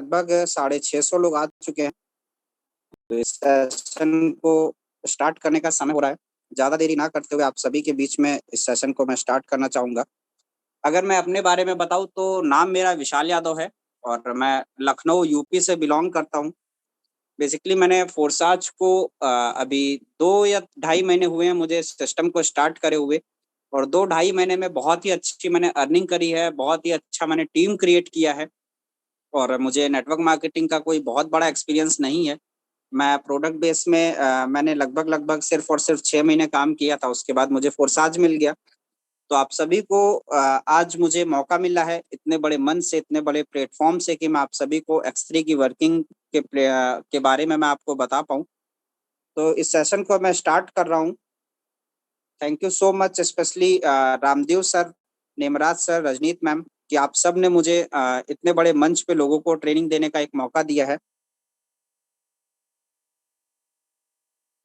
लगभग 650 लोग आ चुके हैं। तो इस सेशन को स्टार्ट करने का समय हो रहा है। ज़्यादा देरी ना करते हुए आप सभी के बीच में इस सेशन को मैं स्टार्ट करना चाहूँगा। अगर मैं अपने बारे में बताऊँ तो नाम मेरा विशाल यादव है और मैं लखनऊ यूपी से बिलोंग करता हूँ। बेसिकली मैंने फोरसाज को अभी 2 या ढाई महीने हुए हैं मुझे इस सिस्टम को स्टार्ट करे हुए, और 2 ढाई महीने में बहुत ही अच्छी मैंने अर्निंग करी है, बहुत ही अच्छा मैंने टीम क्रिएट किया है और मुझे नेटवर्क मार्केटिंग का कोई बहुत बड़ा एक्सपीरियंस नहीं है। मैं प्रोडक्ट बेस में मैंने लगभग सिर्फ और सिर्फ 6 महीने काम किया था, उसके बाद मुझे फोरसाज मिल गया। तो आप सभी को आज मुझे मौका मिला है इतने बड़े मन से, इतने बड़े प्लेटफॉर्म से कि मैं आप सभी को X3 की वर्किंग के बारे में मैं आपको बता पाऊँ। तो इस सेशन को मैं स्टार्ट कर रहा हूँ। Thank you so much specially Ramdev sir, Nemraj sir, Rajneet ma'am कि आप सब ने मुझे इतने बड़े मंच पे लोगों को ट्रेनिंग देने का एक मौका दिया है।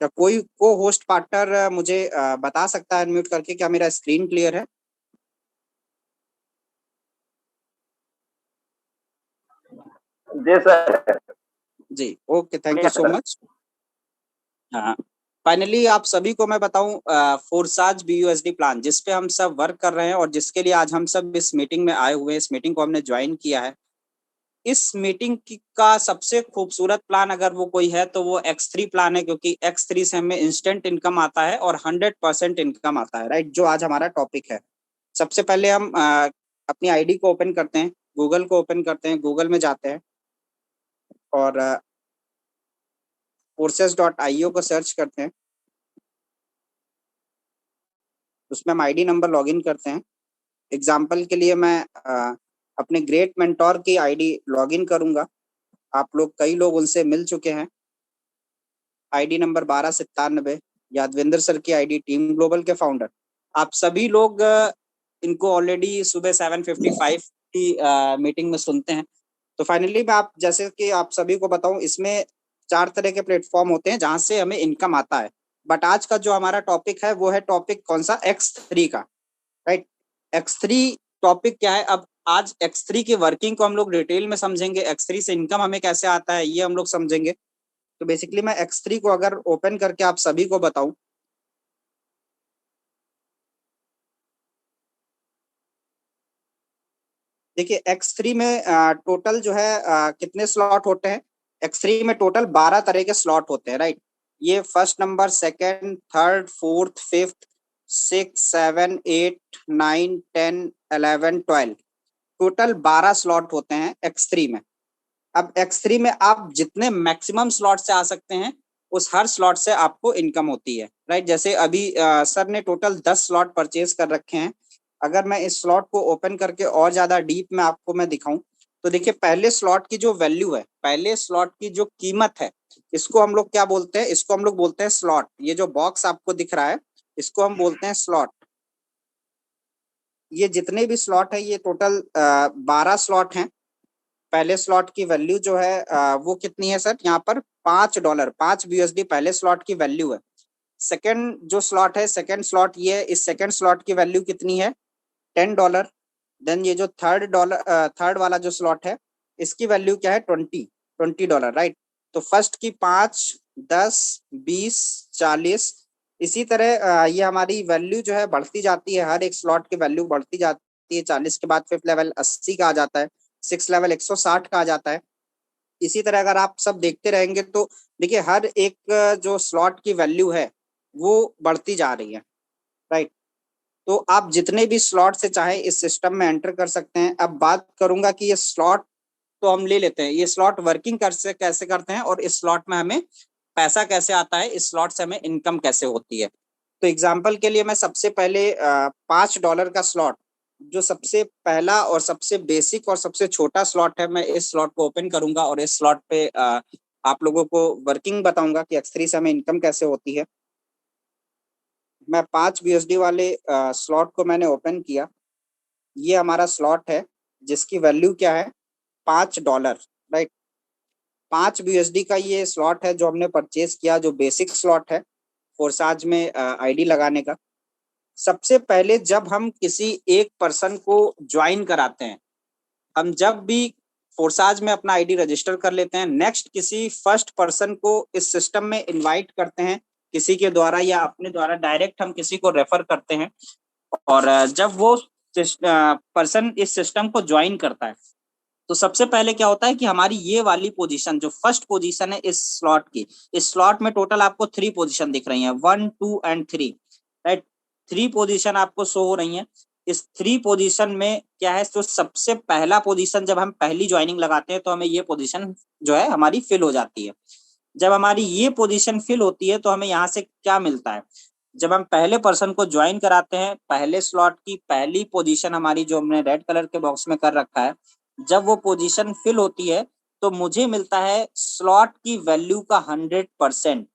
क्या कोई को होस्ट पार्टनर मुझे बता सकता है अनम्यूट करके क्या मेरा स्क्रीन क्लियर है? जी सर। जी, okay, thank you so much. हाँ, फाइनली आप सभी को मैं बताऊं फोरसाज BUSD प्लान जिस पे हम सब वर्क कर रहे हैं और जिसके लिए आज हम सब इस मीटिंग में आए हुए हैं, इस मीटिंग को हमने ज्वाइन किया है। इस मीटिंग का सबसे खूबसूरत प्लान अगर वो कोई है तो वो X3 प्लान है, क्योंकि X3 से हमें इंस्टेंट इनकम आता है और 100% इनकम आता है, राइट, जो आज हमारा टॉपिक है। सबसे पहले हम अपनी आईडी को ओपन करते हैं, गूगल को ओपन करते हैं, गूगल में जाते हैं और courses.io को सर्च करते हैं। उसमें हम आईडी नंबर लॉगिन करते हैं। एग्जाम्पल के लिए मैं अपने ग्रेट मेंटोर की आईडी लॉगिन करूंगा। आप लोग कई लोग उनसे मिल चुके हैं। आईडी नंबर 1297, यादविंदर सर की आईडी, टीम ग्लोबल के फाउंडर। आप सभी लोग इनको ऑलरेडी सुबह 7:55 की मीटिंग में सुनते हैं। तो फाइनली मैं आप जैसे कि आप सभी को बताऊं, इसमें 4 तरह के प्लेटफॉर्म होते हैं जहां से हमें इनकम आता है। बट आज का जो हमारा टॉपिक है वो है टॉपिक कौन सा? X3 का, राइट। X3 टॉपिक क्या है? अब आज X3 की वर्किंग को हम लोग डिटेल में समझेंगे, X3 से इनकम हमें कैसे आता है ये हम लोग समझेंगे। तो बेसिकली मैं X3 को अगर ओपन करके आप सभी को बताऊं, देखिए X3 में टोटल जो है कितने स्लॉट होते हैं? X3 में टोटल 12 तरह के स्लॉट होते हैं, राइट। ये first number, second, third, fourth, fifth, 6, 7, 8, 9, 10, 11, 12, total 12 slot होते हैं X3 में। अब X3 में आप जितने मैक्सिमम स्लॉट से आ सकते हैं उस हर स्लॉट से आपको इनकम होती है, राइट। जैसे अभी सर ने टोटल 10 स्लॉट परचेज कर रखे हैं। अगर मैं इस स्लॉट को ओपन करके और ज्यादा डीप में आपको मैं दिखाऊं तो देखिए, पहले स्लॉट की जो वैल्यू है, पहले स्लॉट की जो कीमत है, इसको हम लोग क्या बोलते हैं? इसको हम लोग बोलते हैं स्लॉट। ये जो बॉक्स आपको दिख रहा है इसको हम बोलते हैं स्लॉट। ये जितने भी स्लॉट है ये टोटल 12 स्लॉट हैं। पहले स्लॉट की वैल्यू जो है वो कितनी है सर? यहाँ पर $5, 5 BUSD पहले स्लॉट की वैल्यू है। सेकंड जो स्लॉट है, सेकंड स्लॉट ये है, इस सेकंड स्लॉट की वैल्यू कितनी है? $10। देन ये जो थर्ड वाला जो स्लॉट है इसकी वैल्यू क्या है? $20, राइट। तो फर्स्ट की 5, 10, 20, 40, इसी तरह ये हमारी वैल्यू जो है बढ़ती जाती है, हर एक स्लॉट की वैल्यू बढ़ती जाती है। 40 के बाद फिफ्थ लेवल 80 का आ जाता है, सिक्स लेवल 160 का आ जाता है। इसी तरह अगर आप सब देखते रहेंगे तो देखिए हर एक जो स्लॉट की वैल्यू है वो बढ़ती जा रही है, राइट। तो आप जितने भी स्लॉट से चाहे इस सिस्टम में एंटर कर सकते हैं। अब बात करूंगा कि ये स्लॉट तो हम ले लेते हैं, ये स्लॉट वर्किंग कैसे करते हैं और इस स्लॉट में हमें पैसा कैसे आता है, इस स्लॉट से हमें इनकम कैसे होती है। तो एग्जाम्पल के लिए मैं सबसे पहले $5 का स्लॉट, जो सबसे पहला और सबसे बेसिक और सबसे छोटा स्लॉट है, मैं इस स्लॉट को ओपन करूंगा और इस स्लॉट पे आप लोगों को वर्किंग बताऊंगा कि X3 से हमें इनकम कैसे होती है। मैं 5 BUSD वाले स्लॉट को मैंने ओपन किया। ये हमारा स्लॉट है जिसकी वैल्यू क्या है? $5, राइट। 5 BUSD का ये स्लॉट है जो हमने परचेज किया, जो बेसिक स्लॉट है फोरसाज में आईडी लगाने का। सबसे पहले जब हम किसी एक पर्सन को ज्वाइन कराते हैं, हम जब भी फोर्साज में अपना आईडी रजिस्टर कर लेते हैं। नेक्स्ट किसी फर्स्ट पर्सन को इस सिस्टम में इनवाइट करते हैं, किसी के द्वारा या अपने द्वारा डायरेक्ट हम किसी को रेफर करते हैं। और जब वो पर्सन इस सिस्टम को ज्वाइन करता है तो सबसे पहले क्या होता है कि हमारी ये वाली पोजीशन जो फर्स्ट पोजीशन है इस स्लॉट की, इस स्लॉट में टोटल आपको 3 पोजीशन दिख रही हैं, 1 2 एंड 3, राइट। 3 पोजीशन आपको शो हो रही हैं। इस 3 पोजीशन में क्या है, तो सबसे पहला पोजीशन जब हम पहली ज्वाइनिंग लगाते हैं तो हमें ये पोजीशन जो है हमारी फिल हो जाती है। जब हमारी ये पोजीशन फिल होती है तो हमें यहाँ से क्या मिलता है, जब हम पहले पर्सन को ज्वाइन कराते हैं, पहले स्लॉट की पहली पोजीशन हमारी जो हमने रेड कलर के बॉक्स में कर रखा है, जब वो पोजीशन फिल होती है तो मुझे मिलता है स्लॉट की वैल्यू का 100%,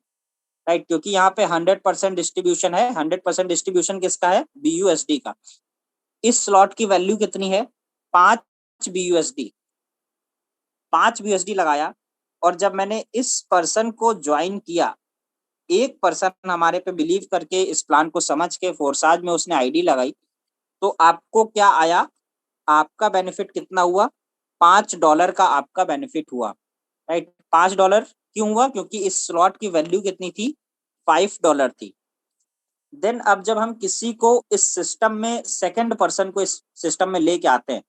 राइट। क्योंकि यहाँ पे 100% डिस्ट्रीब्यूशन है। 100% डिस्ट्रीब्यूशन किसका है, BUSD का। इस स्लॉट की वैल्यू कितनी है, 5 BUSD। 5 BUSD लगाया और जब मैंने इस पर्सन को ज्वाइन किया, एक पर्सन हमारे पे बिलीव करके इस प्लान को समझ के फोर्साज में उसने आईडी लगाई, तो आपको क्या आया, आपका बेनिफिट कितना हुआ, $5 का आपका बेनिफिट हुआ, राइट। $5 क्यों हुआ, क्योंकि इस स्लॉट की वैल्यू कितनी थी, $5 थी। देन अब जब हम किसी को इस सिस्टम में सेकंड पर्सन को इस सिस्टम में लेके आते हैं,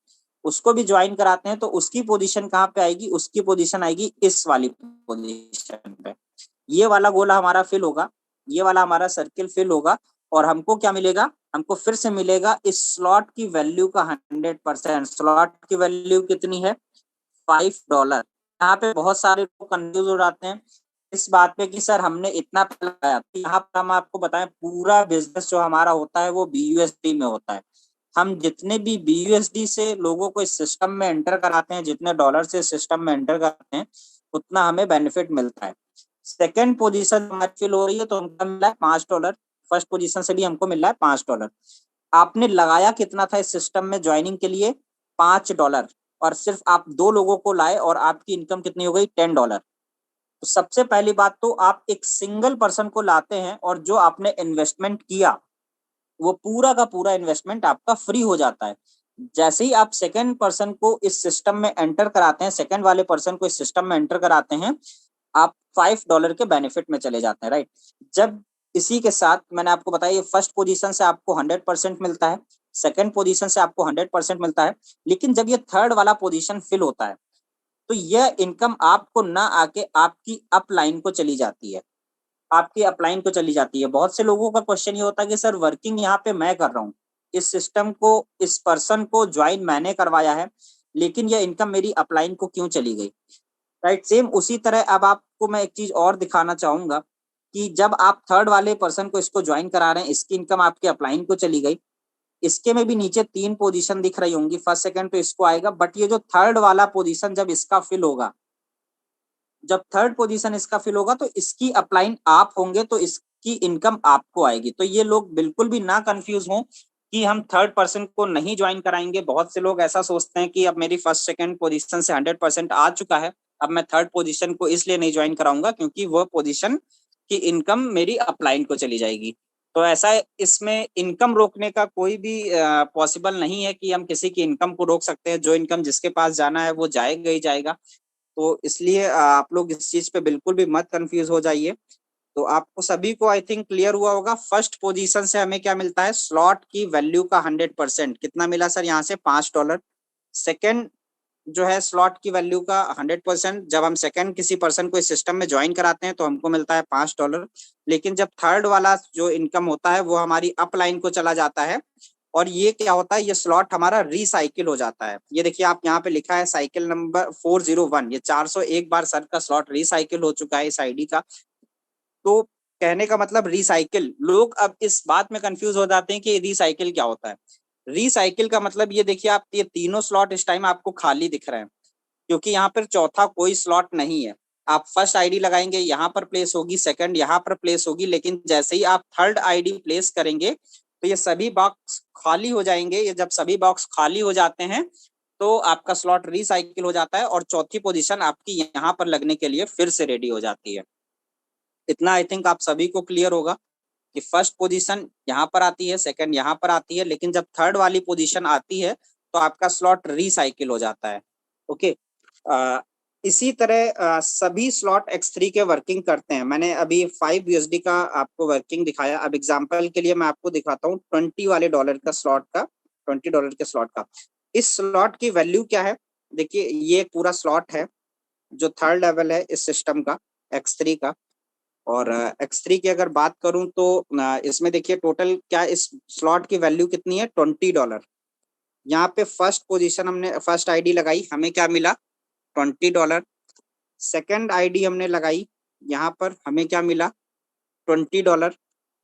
उसको भी ज्वाइन कराते हैं, तो उसकी पोजीशन कहाँ पे आएगी, उसकी पोजीशन आएगी इस वाली पोजीशन पे। ये वाला गोला हमारा फिल होगा, ये वाला हमारा सर्किल फिल होगा और हमको क्या मिलेगा, हमको फिर से मिलेगा इस स्लॉट की वैल्यू का 100%। स्लॉट की वैल्यू कितनी है, $5। यहाँ पे बहुत सारे लोग कंफ्यूज हो जाते हैं इस बात पे कि सर हमने इतना लगाया। यहाँ पर हम आपको बताएं, पूरा बिजनेस जो हमारा होता है वो BUSD में होता है। हम जितने भी BUSD से लोगों को इस सिस्टम में एंटर कराते हैं, जितने डॉलर से सिस्टम में एंटर कराते हैं, उतना हमें बेनिफिट मिलता है। सेकेंड पोजीशन हमारी फिल हो रही है तो हमको मिला है $5। फर्स्ट पोजीशन से भी हमको मिल रहा है $5। आपने लगाया कितना था इस सिस्टम में ज्वाइनिंग के लिए, $5, और सिर्फ आप 2 लोगों को लाए और आपकी इनकम कितनी हो गई, $10। तो सबसे पहली बात तो आप एक सिंगल पर्सन को लाते हैं और जो आपने इन्वेस्टमेंट किया वो पूरा का पूरा इन्वेस्टमेंट आपका फ्री हो जाता है। जैसे ही आप सेकंड पर्सन को इस सिस्टम में एंटर कराते हैं, सेकंड वाले पर्सन को इस सिस्टम में एंटर कराते हैं, आप $5 के बेनिफिट में चले जाते हैं, राइट। जब इसी के साथ मैंने आपको बताया फर्स्ट पोजीशन से आपको 100% मिलता है, सेकंड पोजीशन से आपको 100% मिलता है, लेकिन जब ये थर्ड वाला पोजीशन फिल होता है तो यह इनकम आपको ना आके आपकी अपलाइन को चली जाती है, आपकी अपलाइन को चली जाती है। बहुत से लोगों का क्वेश्चन ये होता है कि सर वर्किंग यहाँ पे मैं कर रहा हूँ, इस सिस्टम को, इस पर्सन को ज्वाइन मैंने करवाया है, लेकिन यह इनकम मेरी अपलाइन को क्यों चली गई, राइट। सेम उसी तरह अब आपको मैं एक चीज और दिखाना चाहूंगा कि जब आप थर्ड वाले पर्सन को इसको ज्वाइन करा रहे हैं, इसकी इनकम आपके अपलाइन को चली गई, इसके में भी नीचे 3 पोजीशन दिख रही होंगी, फर्स्ट सेकंड तो इसको आएगा, बट ये जो थर्ड वाला पोजीशन जब इसका फिल होगा, जब थर्ड पोजीशन इसका फिल होगा तो इसकी अपलाइन आप होंगे, तो इसकी इनकम आपको आएगी। तो ये लोग बिल्कुल भी ना कंफ्यूज हों कि हम थर्ड पर्सन को नहीं ज्वाइन कराएंगे। बहुत से लोग ऐसा सोचते हैं कि अब मेरी फर्स्ट सेकंड पोजीशन से 100% आ चुका है, अब मैं थर्ड पोजीशन को इसलिए नहीं ज्वाइन कराऊंगा क्योंकि वो पोजीशन की इनकम मेरी अपलाइन को चली जाएगी। तो ऐसा इसमें इनकम रोकने का कोई भी पॉसिबल नहीं है कि हम किसी की इनकम को रोक सकते हैं। जो इनकम जिसके पास जाना है वो जाएगा ही जाएगा। तो इसलिए आप लोग इस चीज पे बिल्कुल भी मत कंफ्यूज हो जाइए। तो आपको सभी को आई थिंक क्लियर हुआ होगा। फर्स्ट पोजीशन से हमें क्या मिलता है, स्लॉट की वैल्यू का 100%। कितना मिला सर यहाँ से, $5। सेकंड जो है स्लॉट की वैल्यू का 100%, जब हम सेकंड किसी पर्सन को इस सिस्टम में ज्वाइन कराते हैं तो हमको मिलता है $5। लेकिन जब थर्ड वाला जो इनकम होता है वो हमारी अपलाइन को चला जाता है, और ये क्या होता है, ये स्लॉट हमारा रिसाइकिल हो जाता है। ये देखिए आप यहाँ पे लिखा है साइकिल नंबर 401, ये 401 बार सर का स्लॉट रिसाइकिल हो चुका है इस आईडी का। तो कहने का मतलब रिसाइकिल, लोग अब इस बात में कंफ्यूज हो जाते हैं कि रिसाइकिल क्या होता है। रिसाइकिल का मतलब ये देखिए आप, ये तीनों स्लॉट इस टाइम आपको खाली दिख रहे हैं क्योंकि यहाँ पर चौथा कोई स्लॉट नहीं है। आप फर्स्ट आईडी लगाएंगे, यहाँ पर प्लेस होगी, सेकंड यहाँ पर प्लेस होगी, लेकिन जैसे ही आप थर्ड आईडी प्लेस करेंगे तो ये सभी बॉक्स खाली हो जाएंगे। ये जब सभी बॉक्स खाली हो जाते हैं तो आपका स्लॉट रिसाइकिल हो जाता है और चौथी पोजीशन आपकी यहाँ पर लगने के लिए फिर से रेडी हो जाती है। इतना आई थिंक आप सभी को क्लियर होगा कि फर्स्ट पोजीशन यहाँ पर आती है, सेकंड यहाँ पर आती है, लेकिन जब थर्ड वाली पोजीशन आती है तो आपका स्लॉट रिसाइकिल हो जाता है। ओके, इसी तरह सभी स्लॉट X3 के वर्किंग करते हैं। मैंने अभी 5 USD का आपको वर्किंग दिखाया। अब एग्जांपल के लिए मैं आपको दिखाता हूँ 20 वाले डॉलर का स्लॉट का, $20 के स्लॉट का। इस स्लॉट की वैल्यू क्या है, देखिए ये पूरा स्लॉट है जो थर्ड लेवल है इस सिस्टम का X3 का। और X3 की अगर बात करूं तो इसमें देखिए टोटल क्या इस स्लॉट की वैल्यू कितनी है, $20। यहाँ पे फर्स्ट पोजीशन हमने फर्स्ट आईडी लगाई, हमें क्या मिला, $20। सेकंड आईडी हमने लगाई, यहाँ पर हमें क्या मिला, $20।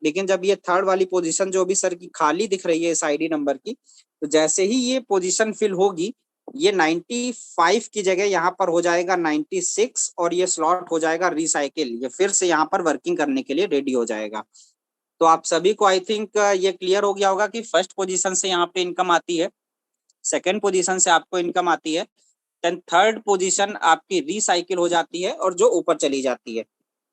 लेकिन जब ये थर्ड वाली पोजीशन जो भी सर की खाली दिख रही है इस आईडी नंबर की, तो जैसे ही ये पोजीशन फिल होगी, ये 95 की जगह यहाँ पर हो जाएगा 96 और ये स्लॉट हो जाएगा रिसाइकिल। ये फिर से यहाँ पर वर्किंग करने के लिए रेडी हो जाएगा। तो आप सभी को आई थिंक ये क्लियर हो गया होगा कि फर्स्ट पोजीशन से यहाँ पे इनकम आती है, सेकेंड पोजीशन से आपको इनकम आती है, देन थर्ड पोजीशन आपकी रिसाइकिल हो जाती है और जो ऊपर चली जाती है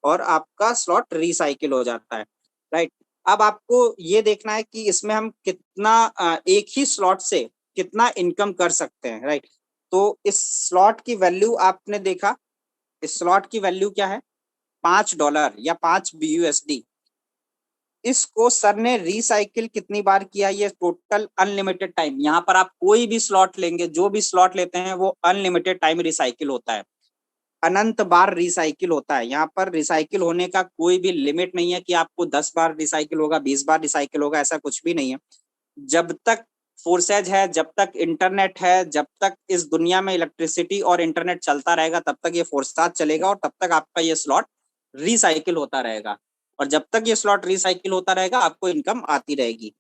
और आपका स्लॉट रिसाइकिल हो जाता है, राइट। अब आपको ये देखना है कि इसमें हम कितना एक ही स्लॉट से कितना इनकम कर सकते हैं, राइट। तो इस स्लॉट की वैल्यू आपने देखा, इस स्लॉट की वैल्यू क्या है, $5 या 5 BUSD। इसको सर ने रिसाइकिल कितनी बार किया, ये टोटल अनलिमिटेड टाइम। यहाँ पर आप कोई भी स्लॉट लेंगे, जो भी स्लॉट लेते हैं वो अनलिमिटेड टाइम रिसाइकिल होता है, अनंत बार रिसाइकिल होता है। यहाँ पर रिसाइकिल होने का कोई भी लिमिट नहीं है कि आपको 10 बार रिसाइकिल होगा, 20 बार रिसाइकिल होगा, ऐसा कुछ भी नहीं है। जब तक फोर्सेज है, जब तक इंटरनेट है, जब तक इस दुनिया में इलेक्ट्रिसिटी और इंटरनेट चलता रहेगा, तब तक ये फोर्साज चलेगा और तब तक आपका ये स्लॉट रिसाइकिल होता रहेगा। और जब तक ये स्लॉट रिसाइकिल होता रहेगा आपको इनकम आती रहेगी,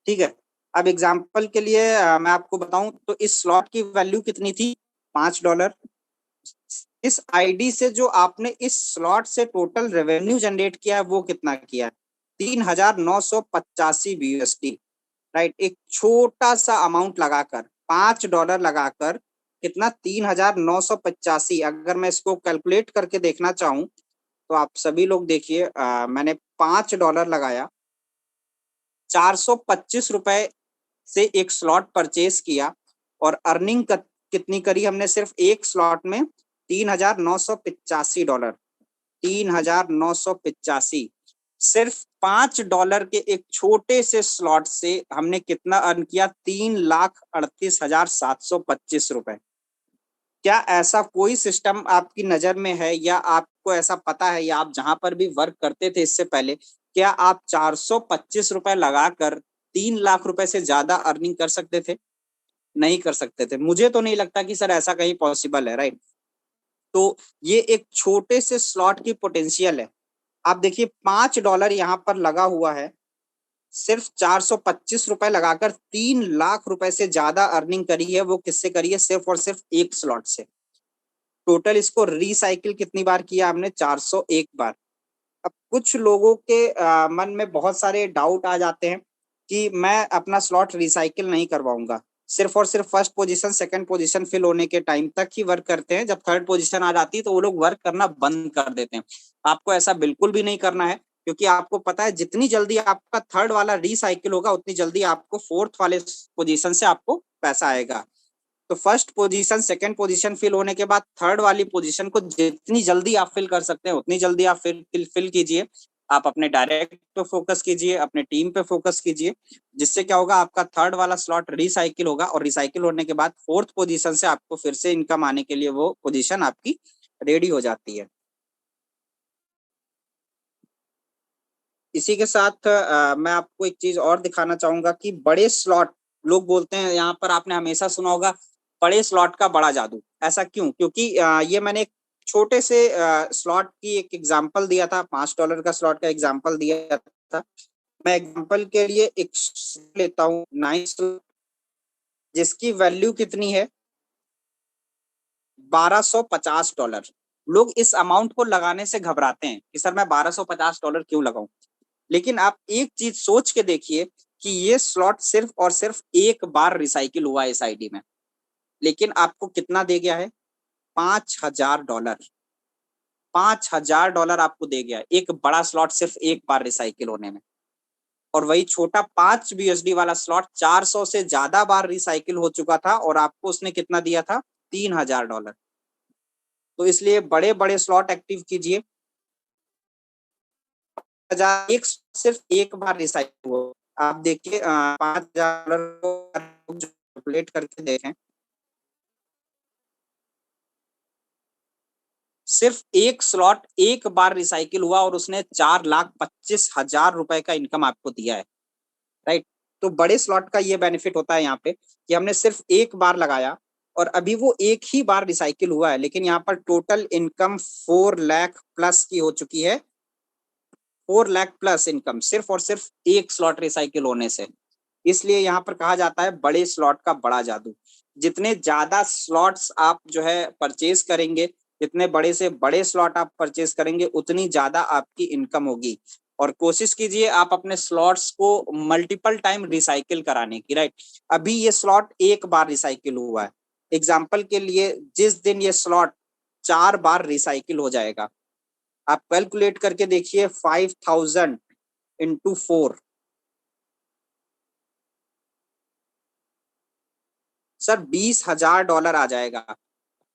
ठीक है। अब एग्जाम्पल के लिए मैं आपको बताऊं तो इस स्लॉट की वैल्यू कितनी थी, $5। इस आईडी से जो आपने इस स्लॉट से टोटल रेवेन्यू जनरेट किया है वो कितना किया है, 3,985 BUSD, राइट। एक छोटा सा अमाउंट लगाकर, $5 लगाकर कितना, 3,985। अगर मैं इसको कैलकुलेट करके देखना चाहूं तो आप सभी लोग देखिए, मैंने $5 लगाया, 425 रुपए से एक स्लॉट परचेज किया और अर्निंग कितनी करी हमने सिर्फ एक स्लॉट में, $3,985, 3,985। सिर्फ $5 के एक छोटे से स्लॉट से हमने कितना अर्न किया, 3,38,725 रुपए। क्या ऐसा कोई सिस्टम आपकी नजर में है या आपको ऐसा पता है या आप जहां पर भी वर्क करते थे इससे पहले, क्या आप 425 रुपए लगाकर 3 लाख रुपए से ज्यादा अर्निंग कर सकते थे? नहीं कर सकते थे। मुझे तो नहीं लगता कि सर ऐसा कहीं पॉसिबल है, राइट। तो ये एक छोटे से स्लॉट की पोटेंशियल है। आप देखिए $5 यहाँ पर लगा हुआ है, सिर्फ 425 रुपए लगाकर 3 लाख रुपए से ज्यादा अर्निंग करी है। वो किससे करी है, सिर्फ और सिर्फ एक स्लॉट से। टोटल इसको रिसाइकिल कितनी बार किया हमने, 401 बार। अब कुछ लोगों के मन में बहुत सारे डाउट आ जाते हैं कि मैं अपना स्लॉट रिसाइकिल नहीं करवाऊंगा, सिर्फ और सिर्फ first position second position fill होने के टाइम तक ही वर्क करते हैं। जब थर्ड पोजीशन आ जाती है तो वो लोग वर्क करना बंद कर देते हैं। आपको ऐसा बिल्कुल भी नहीं करना है, क्योंकि आपको पता है जितनी जल्दी आपका थर्ड वाला रिसाइकिल होगा उतनी जल्दी आपको फोर्थ वाले पोजीशन से आपको पैसा आएगा। तो first position second position fill होने के बाद थर्ड वाली पोजीशन को जितनी जल्दी आप फिल कर सकते हैं उतनी जल्दी आप फिल कीजिए। आप अपने डायरेक्ट पे फोकस कीजिए, अपने टीम पे फोकस कीजिए, जिससे क्या होगा, आपका थर्ड वाला स्लॉट रिसाइकिल होगा और रिसाइकिल होने के बाद फोर्थ पोजीशन से आपको फिर से इनकम आने के लिए वो पोजीशन आपकी रेडी हो जाती है। इसी के साथ मैं आपको एक चीज और दिखाना चाहूंगा कि बड़े स्लॉट, लोग बोलते हैं यहाँ पर, आपने हमेशा सुना होगा बड़े स्लॉट का बड़ा जादू। ऐसा क्यों? क्योंकि ये मैंने एक छोटे से स्लॉट की एक एग्जांपल दिया था, $5 का स्लॉट का एग्जांपल दिया था। मैं एग्जांपल के लिए एक लेता हूँ 9, जिसकी वैल्यू कितनी है, $1250। लोग इस अमाउंट को लगाने से घबराते हैं कि सर मैं $1250 क्यों लगाऊं। लेकिन आप एक चीज सोच के देखिए कि ये स्लॉट सिर्फ और सिर्फ एक बार रिसाइकिल हुआ है इस आईडी में, लेकिन आपको कितना दे गया है, $5,000। $5,000 आपको दे गया एक बड़ा स्लॉट सिर्फ एक बार रिसाइकिल होने में। और वही छोटा 5 BUSD वाला स्लॉट 400 से ज्यादा बार रिसाइकिल हो चुका था और आपको उसने कितना दिया था, $3,000। तो इसलिए बड़े बड़े स्लॉट एक्टिव कीजिए। एक सिर्फ एक बार रिसाइकिल हुआ, आप देखिए $5,000 को कैलकुलेट करके देखें, सिर्फ एक स्लॉट एक बार रिसाइकिल हुआ और उसने 4,25,000 रुपए का इनकम आपको दिया है, राइट। तो बड़े स्लॉट का ये बेनिफिट होता है यहाँ पे कि हमने सिर्फ एक बार लगाया और अभी वो एक ही बार रिसाइकिल हुआ है, लेकिन यहाँ पर टोटल इनकम 4 लाख प्लस की हो चुकी है। 4 लाख प्लस इनकम सिर्फ और सिर्फ एक स्लॉट रिसाइकिल होने से। इसलिए यहाँ पर कहा जाता है बड़े स्लॉट का बड़ा जादू। जितने ज्यादा स्लॉट्स आप जो है परचेज करेंगे, जितने बड़े से बड़े स्लॉट आप परचेज करेंगे, उतनी ज्यादा आपकी इनकम होगी। और कोशिश कीजिए आप अपने स्लॉट्स को मल्टीपल टाइम रिसाइकिल कराने की, राइट। अभी ये स्लॉट एक बार रिसाइकिल हुआ है, एग्जाम्पल के लिए जिस दिन ये स्लॉट 4 बार रिसाइकिल हो जाएगा, आप कैलकुलेट करके देखिए 5,000 इंटू 4, सर $20,000 आ जाएगा।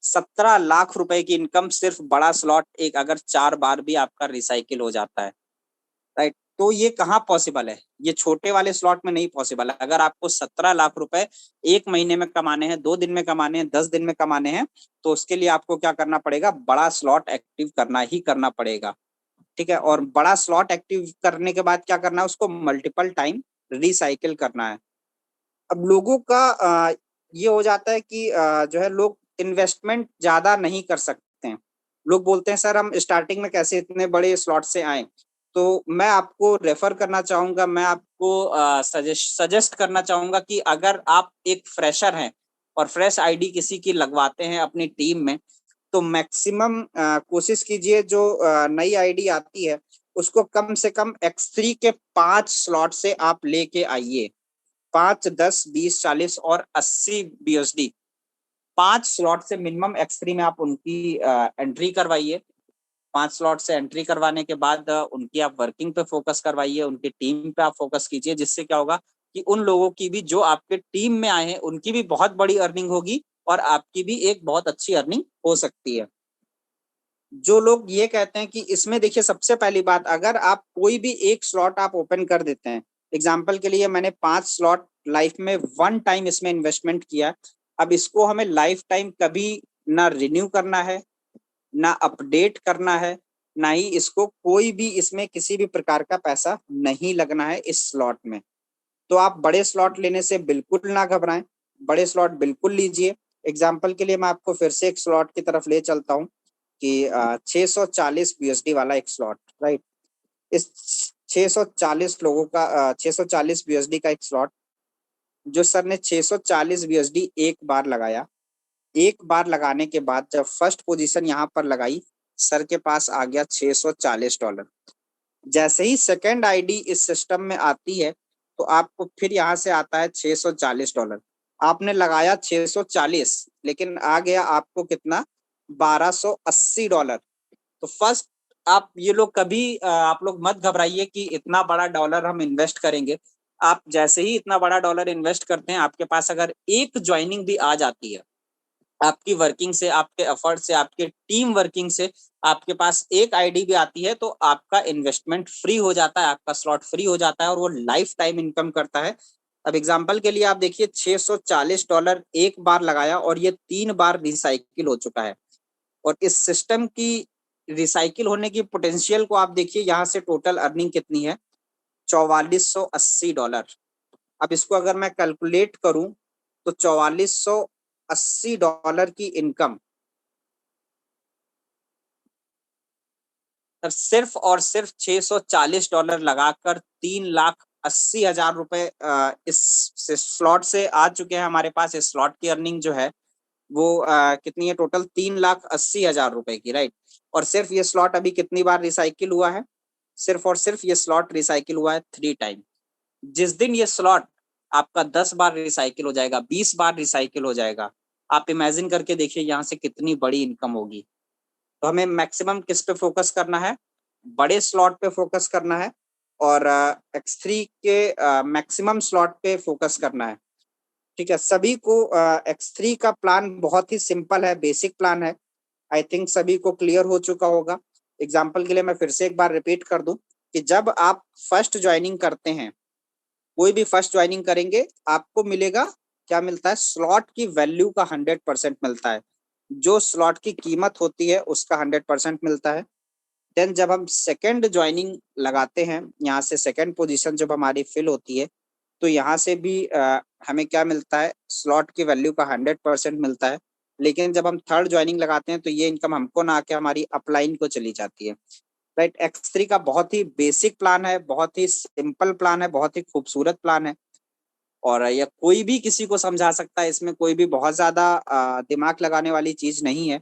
17 लाख रुपए की इनकम सिर्फ बड़ा स्लॉट एक अगर 4 बार भी आपका रिसाइकिल हो जाता है, राइट। तो ये कहाँ पॉसिबल है, ये छोटे वाले स्लॉट में नहीं पॉसिबल है। अगर आपको 17 लाख रुपए एक महीने में कमाने हैं, 2 दिन में कमाने हैं, 10 दिन में कमाने हैं, तो उसके लिए आपको क्या करना पड़ेगा, बड़ा स्लॉट एक्टिव करना ही करना पड़ेगा, ठीक है। और बड़ा स्लॉट एक्टिव करने के बाद क्या करना है, उसको मल्टीपल टाइम रिसाइकिल करना है। अब लोगों का ये हो जाता है कि जो है लोग इन्वेस्टमेंट ज्यादा नहीं कर सकते हैं। लोग बोलते हैं सर हम स्टार्टिंग में कैसे इतने बड़े स्लॉट से आए। तो मैं आपको रेफर करना चाहूंगा, मैं आपको सजेस्ट करना चाहूंगा कि अगर आप एक फ्रेशर हैं और फ्रेश आईडी किसी की लगवाते हैं अपनी टीम में, तो मैक्सिमम कोशिश कीजिए जो नई आईडी आती है उसको कम से कम X3 के 5 स्लॉट से आप लेके आइए। 5, 10, 20, 40 और 80 BUSD 5 स्लॉट से मिनिमम X3 में आप उनकी एंट्री करवाइए। 5 स्लॉट से एंट्री करवाने के बाद उनकी आप वर्किंग पे फोकस करवाइए, उनकी टीम पे आप फोकस कीजिए, जिससे क्या होगा कि उन लोगों की भी जो आपके टीम में आए हैं उनकी भी बहुत बड़ी अर्निंग होगी और आपकी भी एक बहुत अच्छी अर्निंग हो सकती है। जो लोग ये कहते हैं कि इसमें देखिए सबसे पहली बात, अगर आप कोई भी एक स्लॉट आप ओपन कर देते हैं, एग्जाम्पल के लिए मैंने 5 स्लॉट लाइफ में 1 टाइम इसमें इन्वेस्टमेंट किया, अब इसको हमें लाइफ टाइम कभी ना रिन्यू करना है, ना अपडेट करना है, ना ही इसको कोई भी इसमें किसी भी प्रकार का पैसा नहीं लगना है इस स्लॉट में। तो आप बड़े स्लॉट लेने से बिल्कुल ना घबराएं, बड़े स्लॉट बिल्कुल लीजिए। एग्जाम्पल के लिए मैं आपको फिर से एक स्लॉट की तरफ ले चलता हूँ कि 640 BUSD वाला एक स्लॉट, राइट। इस 640 लोगों का 640 BUSD का एक स्लॉट, जो सर ने 640 BUSD एक बार लगाया, एक बार लगाने के बाद जब फर्स्ट पोजीशन यहाँ पर लगाई, सर के पास आ गया $640। जैसे ही सेकंड आईडी इस सिस्टम में आती है तो आपको फिर यहाँ से आता है $640। आपने लगाया 640, लेकिन आ गया आपको कितना, $1,280। तो फर्स्ट आप ये लोग कभी आप लोग मत घबराइए कि इतना बड़ा डॉलर हम इन्वेस्ट करेंगे। आप जैसे ही इतना बड़ा डॉलर इन्वेस्ट करते हैं, आपके पास अगर एक ज्वाइनिंग भी आ जाती है, आपकी वर्किंग से, आपके एफर्ट से, आपके टीम वर्किंग से आपके पास एक आईडी भी आती है, तो आपका इन्वेस्टमेंट फ्री हो जाता है, आपका स्लॉट फ्री हो जाता है और वो लाइफ टाइम इनकम करता है। अब एग्जांपल के लिए आप देखिए $640 एक बार लगाया और ये 3 बार रिसाइकिल हो चुका है। और इस सिस्टम की रिसाइकिल होने की पोटेंशियल को आप देखिए, यहाँ से टोटल अर्निंग कितनी है, $4,480। अब इसको अगर मैं कैलकुलेट करूं तो $4,480 की इनकम सिर्फ और सिर्फ $640 लगाकर 3,80,000 रुपए इस स्लॉट से आ चुके हैं हमारे पास। इस स्लॉट की अर्निंग जो है वो कितनी है, टोटल 3,80,000 रुपए की, राइट। और सिर्फ ये स्लॉट अभी कितनी बार रिसाइकिल हुआ है, सिर्फ और सिर्फ ये स्लॉट रिसाइकिल हुआ है 3 टाइम। जिस दिन ये स्लॉट आपका 10 बार रिसाइकिल हो जाएगा, 20 बार रिसाइकिल हो जाएगा, आप इमेजिन करके देखिए यहाँ से कितनी बड़ी इनकम होगी। तो हमें मैक्सिमम किस पे फोकस करना है, बड़े स्लॉट पे फोकस करना है और X3 के मैक्सिमम स्लॉट पे फोकस करना है, ठीक है। सभी को X3 का प्लान बहुत ही सिंपल है, बेसिक प्लान है। आई थिंक सभी को क्लियर हो चुका होगा। एग्जाम्पल के लिए मैं फिर से एक बार रिपीट कर दूं कि जब आप फर्स्ट ज्वाइनिंग करते हैं, कोई भी फर्स्ट ज्वाइनिंग करेंगे, आपको मिलेगा, क्या मिलता है, स्लॉट की वैल्यू का 100% मिलता है। जो स्लॉट की कीमत होती है उसका 100% मिलता है। देन जब हम सेकेंड ज्वाइनिंग लगाते हैं, यहाँ से सेकेंड पोजीशन जब हमारी फिल होती है, तो यहाँ से भी हमें क्या मिलता है, स्लॉट की वैल्यू का 100% मिलता है। लेकिन जब हम थर्ड ज्वाइनिंग लगाते हैं तो ये इनकम हमको ना आके हमारी अपलाइन को चली जाती है। राइट, X3 का बहुत ही बेसिक प्लान है, बहुत ही सिंपल प्लान है, बहुत ही खूबसूरत प्लान है, और यह कोई भी किसी को समझा सकता है। इसमें कोई भी बहुत ज्यादा दिमाग लगाने वाली चीज नहीं है।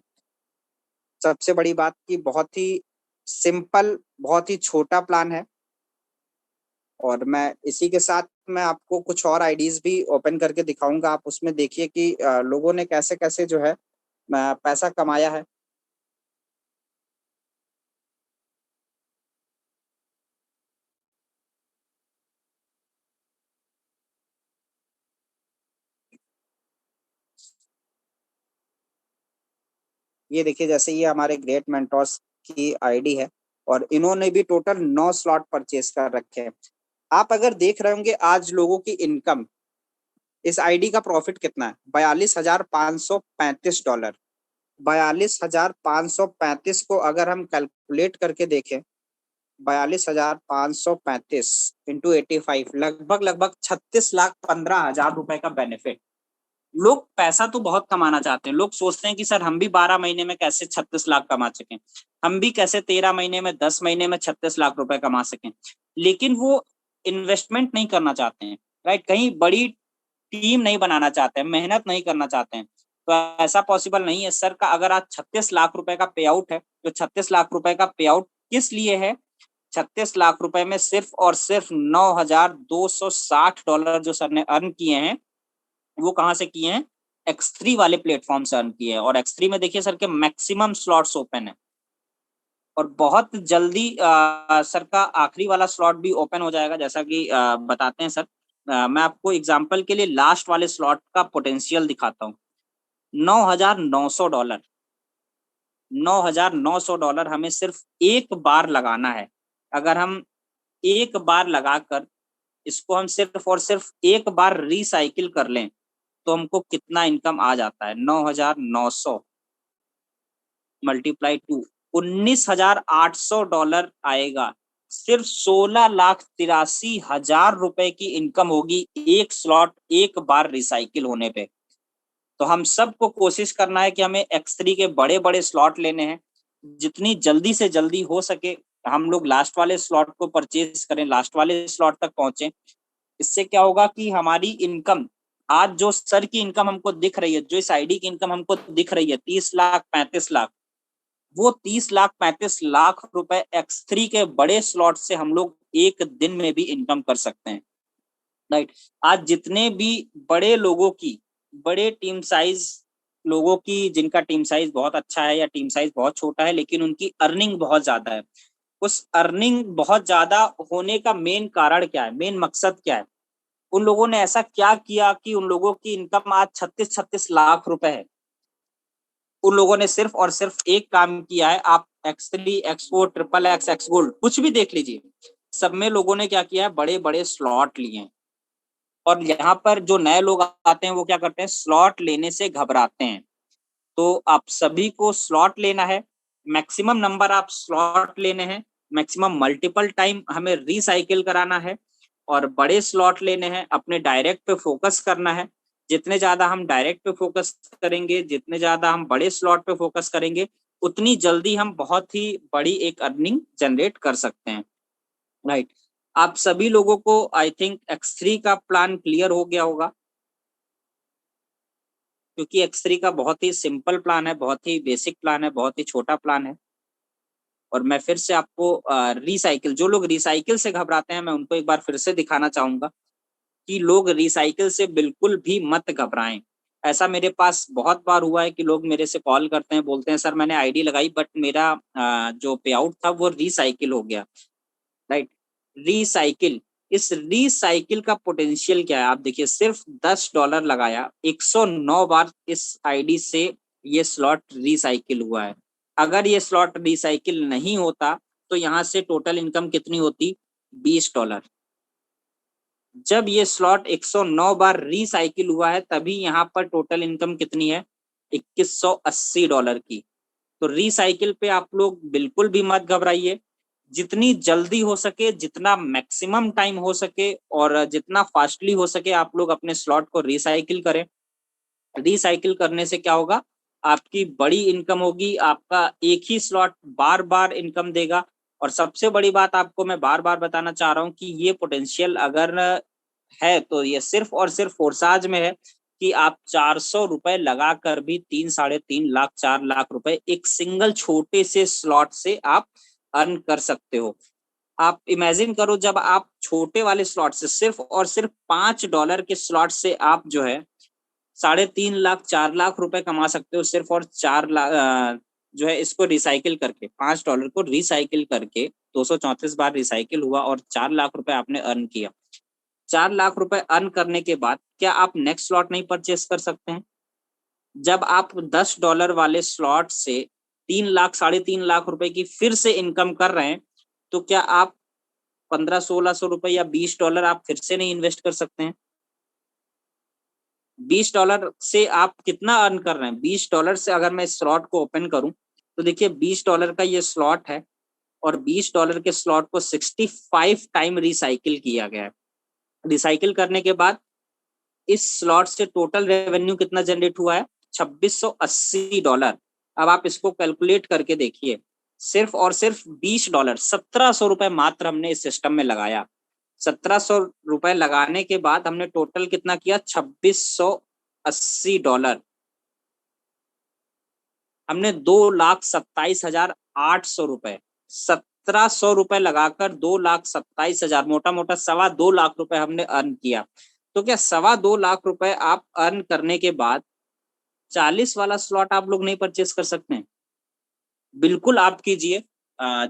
सबसे बड़ी बात कि बहुत ही सिंपल, बहुत ही छोटा प्लान है। और मैं इसी के साथ मैं आपको कुछ और आईडीज भी ओपन करके दिखाऊंगा। आप उसमें देखिए कि लोगों ने कैसे कैसे जो है पैसा कमाया है। ये देखिए, जैसे ये हमारे ग्रेट मेंटोर्स की आईडी है, और इन्होंने भी टोटल 9 स्लॉट परचेज कर रखे हैं। आप अगर देख रहे होंगे आज लोगों की इनकम, इस आईडी का प्रॉफिट कितना है, $42,535। 42,535 को अगर हम कैलकुलेट करके देखें, 42,535 इंटू 85, लगभग लगभग 36,15,000 रुपए का बेनिफिट। लोग पैसा तो बहुत कमाना चाहते हैं, लोग सोचते हैं कि सर हम भी 12 महीने में कैसे 36 लाख कमा सकें, हम भी कैसे 13 महीने में, 10 महीने में 36 लाख रुपए कमा सकें, लेकिन वो इन्वेस्टमेंट नहीं करना चाहते हैं। राइट, कहीं बड़ी टीम नहीं बनाना चाहते हैं, मेहनत नहीं करना चाहते हैं। तो ऐसा पॉसिबल नहीं है सर का। अगर आज 36 लाख रुपए का पे आउट है, तो 36 लाख रुपए का पे आउट किस लिए है? 36 लाख रुपए में सिर्फ और सिर्फ $9,260 जो सर ने अर्न किए हैं, वो कहाँ से किए हैं? X3 वाले प्लेटफॉर्म से अर्न किए हैं। और X3 में देखिए सर के मैक्सिमम स्लॉट्स ओपन है, और बहुत जल्दी सर का आखिरी वाला स्लॉट भी ओपन हो जाएगा, जैसा कि बताते हैं सर। मैं आपको एग्जांपल के लिए लास्ट वाले स्लॉट का पोटेंशियल दिखाता हूँ। $9,900, $9,900 हमें सिर्फ एक बार लगाना है। अगर हम एक बार लगाकर इसको हम सिर्फ और सिर्फ एक बार रिसाइकिल कर लें, तो हमको कितना इनकम आ जाता है? 9,900 मल्टीप्लाई टू $19,800 आएगा। सिर्फ 16,83,000 रुपए की इनकम होगी एक स्लॉट एक बार रिसाइकिल होने पे। तो हम सबको कोशिश करना है कि हमें X3 के बड़े बड़े स्लॉट लेने हैं। जितनी जल्दी से जल्दी हो सके हम लोग लास्ट वाले स्लॉट को परचेज करें, लास्ट वाले स्लॉट तक पहुंचे। इससे क्या होगा कि हमारी इनकम, आज जो सर की इनकम हमको दिख रही है, जो इस आईडी की इनकम हमको दिख रही है 30 लाख 35 लाख, वो 30 लाख 35 लाख रुपए X3 के बड़े स्लॉट से हम लोग एक दिन में भी इनकम कर सकते हैं। राइट, आज जितने भी बड़े लोगों की, बड़े टीम साइज लोगों की, जिनका टीम साइज बहुत अच्छा है या टीम साइज बहुत छोटा है, लेकिन उनकी अर्निंग बहुत ज्यादा है, उस अर्निंग बहुत ज्यादा होने का मेन कारण क्या है, मेन मकसद क्या है? उन लोगों ने ऐसा क्या किया कि उन लोगों की इनकम आज 36-36 लाख रुपए है? उन लोगों ने सिर्फ और सिर्फ एक काम किया है। आप X3, X4, XXX, X gold कुछ भी देख लीजिए, सब में लोगों ने क्या किया है? बड़े बड़े स्लॉट लिए हैं। और यहाँ पर जो नए लोग आते हैं वो क्या करते हैं? स्लॉट लेने से घबराते हैं। तो आप सभी को स्लॉट लेना है, मैक्सिमम नंबर आप स्लॉट लेने हैं, मैक्सिमम मल्टीपल टाइम हमें रिसाइकिल कराना है, और बड़े स्लॉट लेने हैं, अपने डायरेक्ट पे फोकस करना है। जितने ज्यादा हम डायरेक्ट पे फोकस करेंगे, जितने ज्यादा हम बड़े स्लॉट पे फोकस करेंगे, उतनी जल्दी हम बहुत ही बड़ी एक अर्निंग जनरेट कर सकते हैं। राइट, आप सभी लोगों को आई थिंक X3 का प्लान क्लियर हो गया होगा, क्योंकि X3 का बहुत ही सिंपल प्लान है, बहुत ही बेसिक प्लान है, बहुत ही छोटा प्लान है। और मैं फिर से आपको रिसाइकिल, जो लोग रिसाइकिल से घबराते हैं, मैं उनको एक बार फिर से दिखाना चाहूंगा कि लोग रिसाइकिल से बिल्कुल भी मत घबराएं। ऐसा मेरे पास बहुत बार हुआ है कि लोग मेरे से कॉल करते हैं, बोलते हैं सर मैंने आईडी लगाई बट मेरा जो पे आउट था वो रिसाइकिल हो गया। राइट, रिसाइकिल, इस रिसाइकिल का पोटेंशियल क्या है? आप देखिए, सिर्फ $10 लगाया, 109 बार इस आईडी से ये स्लॉट रिसाइकिल हुआ है। अगर ये स्लॉट रिसाइकिल नहीं होता तो यहाँ से टोटल इनकम कितनी होती, $20। जब ये स्लॉट 109 बार रिसाइकिल हुआ है तभी यहाँ पर टोटल इनकम कितनी है, $2180 की। तो रिसाइकिल पे आप लोग बिल्कुल भी मत घबराइए, जितनी जल्दी हो सके, जितना मैक्सिमम टाइम हो सके और जितना फास्टली हो सके आप लोग अपने स्लॉट को रिसाइकिल करें। रिसाइकिल करने से क्या होगा, आपकी बड़ी इनकम होगी, आपका एक ही स्लॉट बार बार इनकम देगा। और सबसे बड़ी बात आपको मैं बार बार बताना चाह रहा हूँ कि ये पोटेंशियल अगर है तो ये सिर्फ और सिर्फ फोर्साज में है कि आप 400 रुपए लगाकर भी 3-3.5 लाख 4 लाख रुपए एक सिंगल छोटे से स्लॉट से आप अर्न कर सकते हो। आप इमेजिन करो, जब आप छोटे वाले स्लॉट से सिर्फ और सिर्फ $5 के स्लॉट से आप जो है 3.5 लाख 4 लाख रुपए कमा सकते हो, सिर्फ और 4 लाख जो है इसको रिसाइकिल करके, $5 को रिसाइकिल करके 234 बार रिसाइकिल हुआ और 4 लाख रुपए आपने अर्न किया। 4 लाख रुपए अर्न करने के बाद क्या आप नेक्स्ट स्लॉट नहीं परचेस कर सकते हैं? जब आप $10 वाले स्लॉट से 3 लाख 3.5 लाख रुपए की फिर से इनकम कर रहे हैं, तो क्या आप 1500-1600 रुपए या $20 आप फिर से नहीं इन्वेस्ट कर सकते हैं? $20 से आप कितना अर्न कर रहे हैं? $20 से अगर मैं स्लॉट को ओपन करूं तो देखिए $20 का ये स्लॉट है और $20 के स्लॉट को 65 टाइम रिसाइकिल किया गया है। रिसाइकिल करने के बाद इस स्लॉट से टोटल रेवेन्यू कितना जनरेट हुआ है, $2680। अब आप इसको कैलकुलेट करके देखिए, सिर्फ और सिर्फ $20, 1700 रुपए मात्र हमने इस सिस्टम में लगाया। 1700 रुपए लगाने के बाद हमने टोटल कितना किया, $2680। हमने 2,27,800 रुपए, 1700 रुपए लगाकर 2,27,000, मोटा मोटा 2.25 लाख रुपए हमने अर्न किया। तो क्या 2.25 लाख रुपए आप अर्न करने के बाद 40 वाला स्लॉट आप लोग नहीं परचेस कर सकते हैं? बिल्कुल आप कीजिए।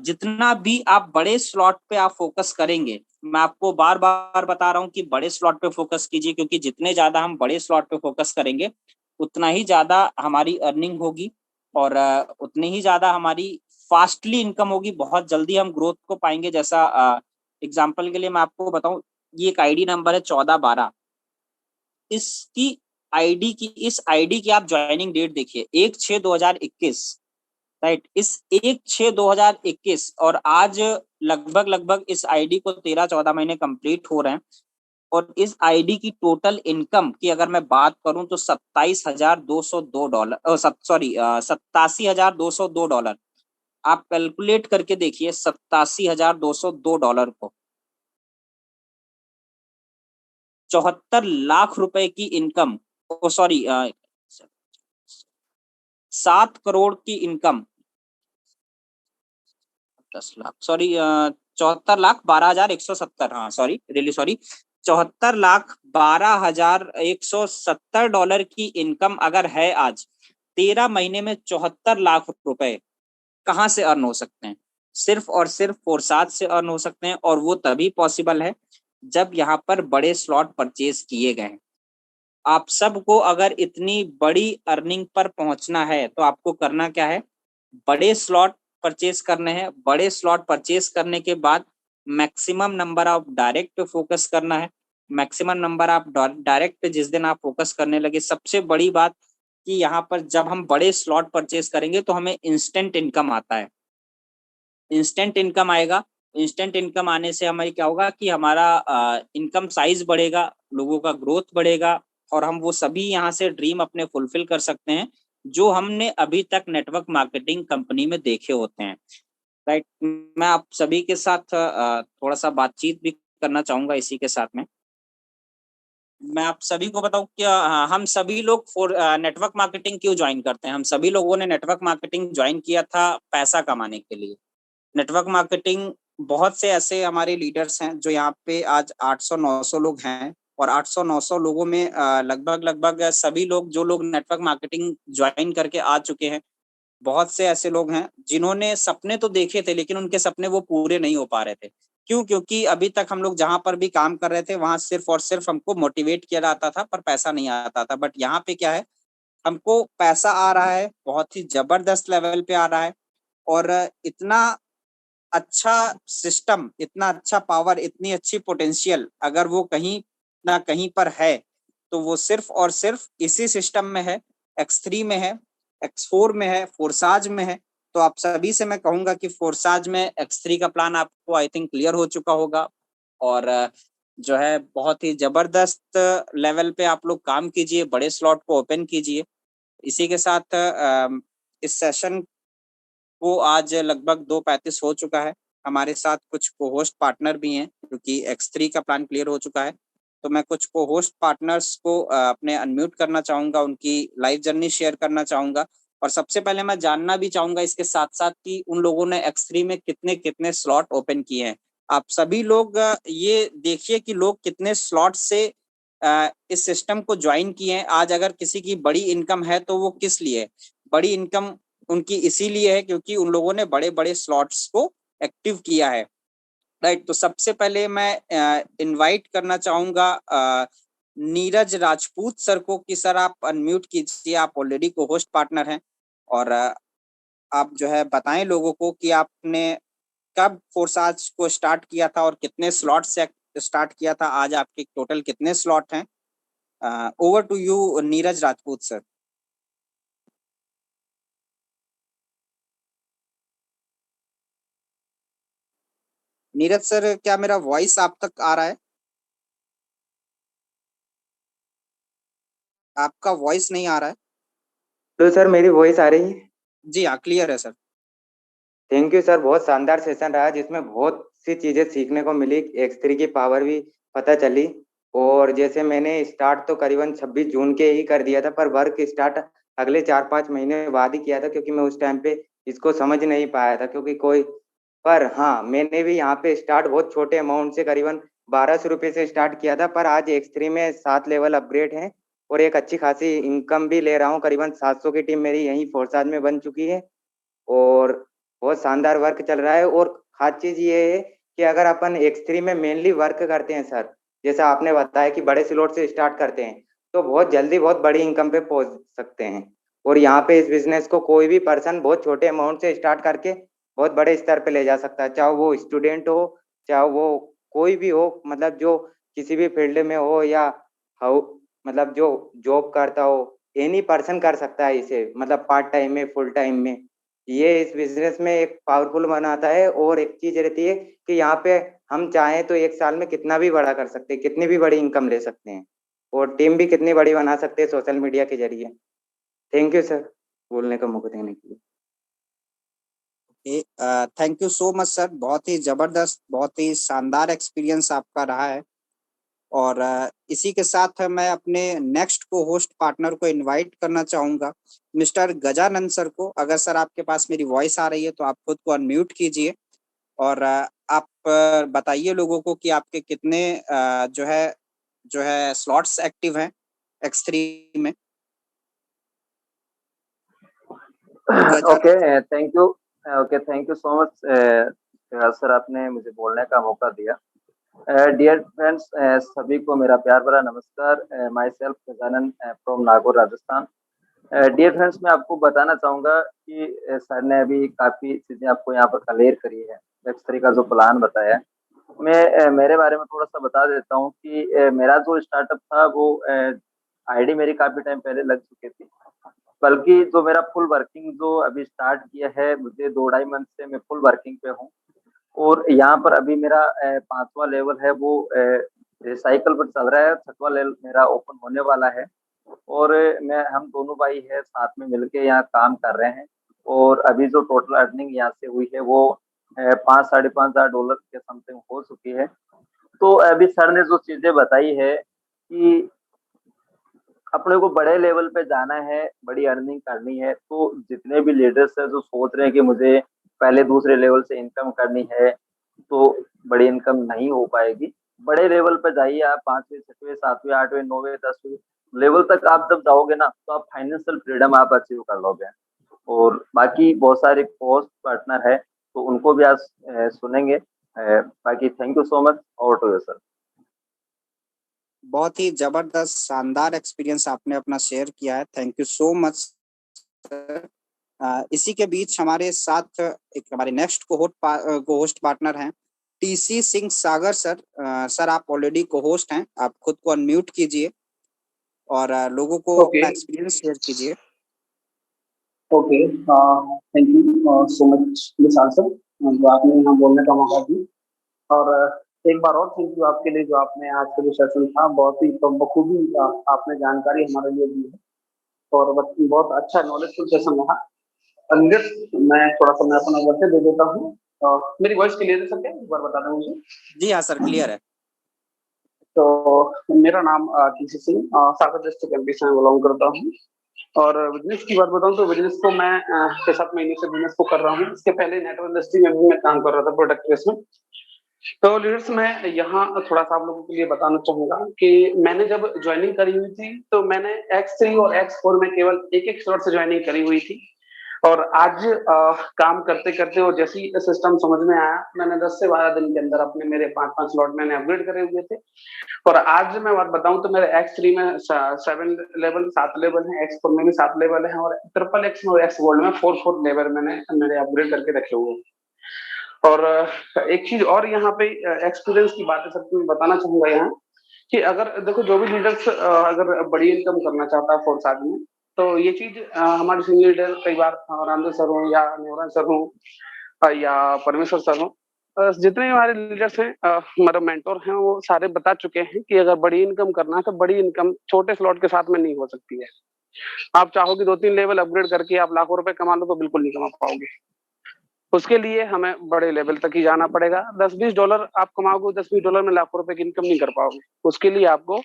जितना भी आप बड़े स्लॉट पे आप फोकस करेंगे, मैं आपको बार बार बता रहा हूँ कि बड़े स्लॉट पे फोकस कीजिए, क्योंकि जितने ज्यादा हम बड़े स्लॉट पे फोकस करेंगे उतना ही ज्यादा हमारी अर्निंग होगी और उतनी ही ज्यादा हमारी फास्टली इनकम होगी, बहुत जल्दी हम ग्रोथ को पाएंगे। जैसा एग्जाम्पल के लिए मैं आपको बताऊं, ये एक आईडी नंबर है 1412। इसकी इस आईडी की आप ज्वाइनिंग डेट देखिए, 1/6/2021, राइट। इस 1/6/2021 और आज लगभग लगभग इस आईडी को 13-14 महीने कंप्लीट हो रहे हैं और इस आईडी की टोटल इनकम की अगर मैं बात करूं तो $27,202, सॉरी $87,202। आप कैलकुलेट करके देखिए $87,202 को, 74 लाख रुपए की इनकम, सॉरी 7 करोड़ की इनकम, 10 लाख, सॉरी 74,12,170, हाँ सॉरी, रियली सॉरी, $74,12,170 की इनकम अगर है आज, 13 महीने में 74 लाख रुपए कहाँ से अर्न हो सकते हैं? सिर्फ और सिर्फ फोरसात से अर्न हो सकते हैं, और वो तभी पॉसिबल है जब यहाँ पर बड़े स्लॉट परचेज किए गए हैं। आप सबको अगर इतनी बड़ी अर्निंग पर पहुंचना है तो आपको करना क्या है, बड़े स्लॉट परचेज करने हैं। बड़े स्लॉट परचेज करने के बाद मैक्सिमम नंबर ऑफ डायरेक्ट पे फोकस करना है। मैक्सिमम नंबर ऑफ डायरेक्ट पे जिस दिन आप फोकस करने लगे, सबसे बड़ी बात कि यहाँ पर जब हम बड़े स्लॉट परचेज करेंगे तो हमें इंस्टेंट इनकम आता है, इंस्टेंट इनकम आएगा। इंस्टेंट इनकम आने से हमारी क्या होगा कि हमारा इनकम साइज बढ़ेगा, लोगों का ग्रोथ बढ़ेगा और हम वो सभी यहाँ से ड्रीम अपने फुलफिल कर सकते हैं जो हमने अभी तक नेटवर्क मार्केटिंग कंपनी में देखे होते हैं, राइट। मैं आप सभी के साथ थोड़ा सा बातचीत भी करना चाहूंगा इसी के साथ में। मैं आप सभी को बताऊं कि हम सभी लोग नेटवर्क मार्केटिंग क्यों ज्वाइन करते हैं। हम सभी लोगों ने नेटवर्क मार्केटिंग ज्वाइन किया था पैसा कमाने के लिए। नेटवर्क मार्केटिंग, बहुत से ऐसे हमारे लीडर्स हैं जो यहाँ पे आज 800-900 लोग हैं और 800-900 लोगों में लगभग लगभग सभी लोग, जो लोग नेटवर्क मार्केटिंग ज्वाइन करके आ चुके हैं, बहुत से ऐसे लोग हैं जिन्होंने सपने तो देखे थे लेकिन उनके सपने वो पूरे नहीं हो पा रहे थे। क्यों? क्योंकि अभी तक हम लोग जहाँ पर भी काम कर रहे थे वहां सिर्फ और सिर्फ हमको मोटिवेट किया जाता था पर पैसा नहीं आता था। बट यहाँ पे क्या है हमको पैसा आ रहा है, बहुत ही जबरदस्त लेवल पे आ रहा है, और इतना अच्छा सिस्टम, इतना अच्छा पावर, इतनी अच्छी पोटेंशियल अगर वो कहीं ना कहीं पर है तो वो सिर्फ और सिर्फ इसी सिस्टम में है, X3 में है, X4 में है, फोर्साज में है। तो आप सभी से मैं कहूंगा कि फोर्साज में X3 का प्लान आपको आई थिंक क्लियर हो चुका होगा, और जो है बहुत ही जबरदस्त लेवल पे आप लोग काम कीजिए, बड़े स्लॉट को ओपन कीजिए। इसी के साथ इस सेशन को आज लगभग 2:35 हो चुका है। हमारे साथ कुछ को होस्ट पार्टनर भी हैं क्योंकि X3 का प्लान क्लियर हो चुका है। तो मैं कुछ को होस्ट पार्टनर्स को अपने अनम्यूट करना चाहूँगा, उनकी लाइव जर्नी शेयर करना चाहूँगा। और सबसे पहले मैं जानना भी चाहूँगा इसके साथ-साथ कि उन लोगों ने X3 में कितने-कितने स्लॉट ओपन किए हैं। आप सभी लोग ये देखिए कि लोग कितने स्लॉट से इस सिस्टम को ज्वाइन किए हैं। आज अगर किसी की बड़ी इनकम है तो वो किस लिए है? बड़ी इनकम उनकी इसीलिए है क्योंकि उन लोगों ने बड़े-बड़े स्लॉट्स को एक्टिव किया है। राइट, तो सबसे पहले मैं इनवाइट करना चाहूँगा नीरज राजपूत सर को कि सर आप अनम्यूट कीजिए, आप ऑलरेडी को-होस्ट पार्टनर हैं, और आप जो है बताएँ लोगों को कि आपने कब फोर्साज को स्टार्ट किया था और कितने स्लॉट से स्टार्ट किया था, आज आपके टोटल कितने स्लॉट हैं? Over to you Neeraj Rajput sir. Neeraj sir, क्या मेरा वॉइस आप तक आ रहा है? आपका वॉइस नहीं आ रहा है। तो सर मेरी वॉइस आ रही है? जी हाँ, क्लियर है सर। थैंक यू सर, बहुत शानदार सेशन रहा जिसमें बहुत सी चीजें सीखने को मिली, X3 की पावर भी पता चली। और जैसे मैंने स्टार्ट तो करीबन 26 जून के ही कर दिया था, पर वर्क स्टार्ट अगले 4-5 महीने बाद ही किया था क्योंकि मैं उस टाइम पे इसको समझ नहीं पाया था क्योंकि कोई। पर हाँ, मैंने भी यहाँ पे स्टार्ट बहुत छोटे अमाउंट से करीबन 1200 रुपये से स्टार्ट किया था, पर आज X3 में 7 लेवल अपग्रेड हैं और एक अच्छी खासी इनकम भी ले रहा हूँ। करीबन 700 की टीम मेरी यहीं फोर्साज में बन चुकी है और बहुत शानदार वर्क चल रहा है। और खास चीज ये है कि अगर अपन X3 में मेनली वर्क करते हैं सर, जैसा आपने बताया कि बड़े स्लॉट से स्टार्ट करते हैं, तो बहुत जल्दी बहुत बड़ी इनकम पे पहुंच सकते हैं। और यहाँ पे इस बिजनेस को कोई भी पर्सन बहुत छोटे अमाउंट से स्टार्ट करके बहुत बड़े स्तर पे ले जा सकता है, चाहे वो स्टूडेंट हो, चाहे वो कोई भी हो, मतलब जो किसी भी फील्ड में हो या हाउ मतलब जो जॉब करता हो, एनी पर्सन कर सकता है इसे, मतलब पार्ट टाइम में, फुल टाइम में। ये इस बिजनेस में एक पावरफुल बनाता है। और एक चीज रहती है कि यहाँ पे हम चाहें तो एक साल में कितना भी बड़ा कर सकते हैं, कितनी भी बड़ी इनकम ले सकते हैं और टीम भी कितनी बड़ी बना सकते हैं सोशल मीडिया के जरिए। थैंक यू सर, बोलने का मौका देने के लिए। Thank you so much sir, बहुत ही जबरदस्त, बहुत ही शानदार एक्सपीरियंस आपका रहा है। और इसी के साथ मैं अपने नेक्स्ट को होस्ट पार्टनर को इनवाइट करना चाहूँगा, मिस्टर गजानंद सर को। अगर सर आपके पास मेरी वॉइस आ रही है तो आप खुद को अनम्यूट कीजिए, और आप बताइए लोगों को कि आपके कितने जो है स्लॉट्स एक्टिव हैं X3 में। Okay, thank you. Okay, thank you so much sir, आपने मुझे बोलने का मौका दिया। डियर फ्रेंड्स, सभी को मेरा प्यार भरा नमस्कार। Myself Gajanan from Nagaur, Rajasthan. Dear friends, मैं आपको बताना चाहूँगा कि सर ने अभी काफ़ी चीज़ें आपको यहाँ पर क्लियर करी है, X3 का जो प्लान बताया है। मैं मेरे बारे में थोड़ा-सा बता देता हूँ कि मेरा जो स्टार्टअप था वो आईडी मेरी काफ़ी टाइम पहले लग चुकी थी। बल्कि जो मेरा फुल वर्किंग जो अभी स्टार्ट किया है, मुझे 2 ढाई मंथ से मैं फुल वर्किंग पे हूँ। और यहाँ पर अभी मेरा 5वां लेवल है वो रिसाइकल पर चल रहा है, 6वां लेवल मेरा ओपन होने वाला है। और मैं हम दोनों भाई हैं साथ में मिलके यहाँ काम कर रहे हैं। और अभी जो टोटल अर्निंग यहाँ से हुई है वो 5 साढ़े 5,000 डॉलर के समथिंग हो चुकी है। तो अभी सर ने जो चीज़ें बताई है कि अपने को बड़े लेवल पे जाना है, बड़ी अर्निंग करनी है, तो जितने भी लीडर्स हैं जो सोच रहे हैं कि मुझे पहले दूसरे लेवल से इनकम करनी है, तो बड़ी इनकम नहीं हो पाएगी। बड़े लेवल पे जाइए आप, 5वीं, 6वीं, 7वीं, 8वीं, 9वीं, 10वीं लेवल तक आप जब जाओगे ना, तो आप फाइनेंशियल फ्रीडम आप अचीव कर लोगे। और बाकी बहुत सारे पोस्ट पार्टनर है, तो उनको भी आज सुनेंगे। बाकी thank you so much. Over to you sir. बहुत ही जबरदस्त शानदार एक्सपीरियंस आपने अपना शेयर किया है, thank you so much sir. इसी के बीच हमारे साथ एक हमारे नेक्स्ट को होस्ट पार्टनर हैं TC Singh Sagar sir. Sir आप ऑलरेडी को होस्ट हैं, आप खुद को अनम्यूट कीजिए और लोगों को Okay. अपना एक्सपीरियंस शेयर कीजिए। Okay, thank you so much Vishal sir, जो आपने यहाँ बोलने का मौका दिया। और एक बार और थैंक यू आपके लिए, जो आपने आज का जो सेशन था बहुत ही बखूबी आपने जानकारी हमारे लिए दी है और बहुत अच्छा नॉलेजफुल सेशन रहा। मैं थोड़ा सा मैं अपना वर्षे दे देता हूँ। मेरी वॉइस क्लियर है सर? क्या एक बार बता दें मुझे। जी हाँ सर, क्लियर है। तो मेरा नाम टीसी सिंह, सागर डिस्ट्रिक्ट एमपी से बिलोंग करता हूँ। और बिजनेस की बात बताऊं तो बिजनेस को मैं 6-7 महीने से बिजनेस को कर रहा हूँ। इसके पहले नेटवर्क इंडस्ट्री में भी मैं काम कर रहा था, प्रोडक्ट बेस में। तो लीडर्स मैं यहाँ थोड़ा सा आप लोगों के लिए बताना चाहूंगा कि मैंने जब ज्वाइनिंग करी हुई थी तो मैंने X3 और X4 में केवल एक स्लॉट से ज्वाइनिंग करी हुई थी। और आज काम करते करते और जैसी सिस्टम समझ में आया, मैंने 10 से 12 दिन के अंदर अपने मेरे 5-5 स्लॉट मैंने अपग्रेड करे हुए थे। और आज मैं बात बताऊं तो मेरे X3 में 7 लेवल है, X4 में भी 7 लेवल है और ट्रिपल X में और X गोल्ड में 4 लेवल मैंने मेरे अपग्रेड करके रखे हुए हैं। और एक चीज और यहाँ पे एक्सपीरियंस की बात है सबको मैं बताना चाहूंगा यहाँ कि अगर देखो जो भी लीडर्स अगर बड़ी इनकम करना चाहता है फोर्स आदमी, तो ये चीज हमारे सीनियर लीडर कई बार रामदेव सर हो या नेवरा सर हो या परमेश्वर सर हो, जितने भी हमारे लीडर्स हैं मतलब मेंटोर हैं, वो सारे बता चुके हैं कि अगर बड़ी इनकम करना है तो बड़ी इनकम छोटे स्लॉट के साथ में नहीं हो सकती है। आप चाहो कि 2-3 लेवल अपग्रेड करके आप लाखों रुपए कमा लो तो बिल्कुल नहीं कमा पाओगे। उसके लिए हमें बड़े लेवल तक ही जाना पड़ेगा। $10-20 आप कमाओगे, $10-20 में लाखों रुपए की इनकम नहीं कर पाओगे। उसके लिए आपको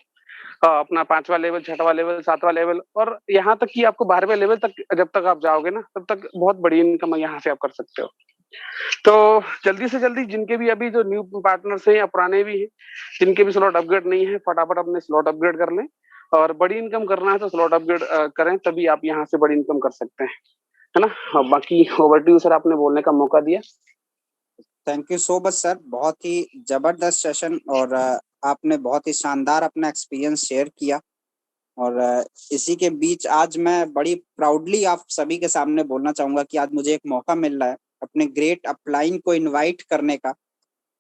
अपना 5वां लेवल, 6वां लेवल, 7वां लेवल और यहाँ तक कि आपको 12वें लेवल तक जब तक आप जाओगे ना, तब तक बहुत बड़ी इनकम यहाँ से आप कर सकते हो। तो जल्दी से जल्दी जिनके भी अभी जो न्यू पार्टनर्स हैं या पुराने भी हैं, जिनके भी स्लॉट अपग्रेड नहीं है, फटाफट अपने स्लॉट अपग्रेड कर लें। और बड़ी इनकम करना है तो स्लॉट अपग्रेड करें, तभी आप यहाँ से बड़ी इनकम कर सकते हैं, है ना। बाकी ओवर टू यू सर, आपने बोलने का मौका दिया। Thank you so much sir, बहुत ही जबरदस्त सेशन और आपने बहुत ही शानदार अपना एक्सपीरियंस शेयर किया। और इसी के बीच आज मैं बड़ी प्राउडली आप सभी के सामने बोलना चाहूंगा कि आज मुझे एक मौका मिल रहा है अपने ग्रेट अपलाइन को इनवाइट करने का।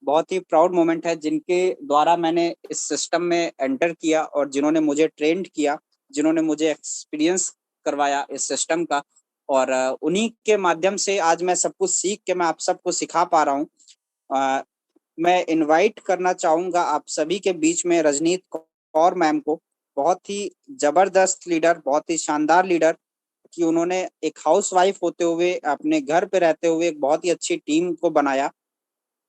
बहुत ही प्राउड मोमेंट है, जिनके द्वारा मैंने इस सिस्टम में एंटर किया और जिन्होंने मुझे ट्रेंड किया, जिन्होंने मुझे एक्सपीरियंस करवाया इस सिस्टम का। और उन्हीं के माध्यम से आज मैं सब कुछ सीख के मैं आप सबको सिखा पा रहा हूँ। मैं इनवाइट करना चाहूँगा आप सभी के बीच में रजनीत कौर मैम को, बहुत ही जबरदस्त लीडर, बहुत ही शानदार लीडर, कि उन्होंने एक हाउसवाइफ होते हुए अपने घर पे रहते हुए एक बहुत ही अच्छी टीम को बनाया।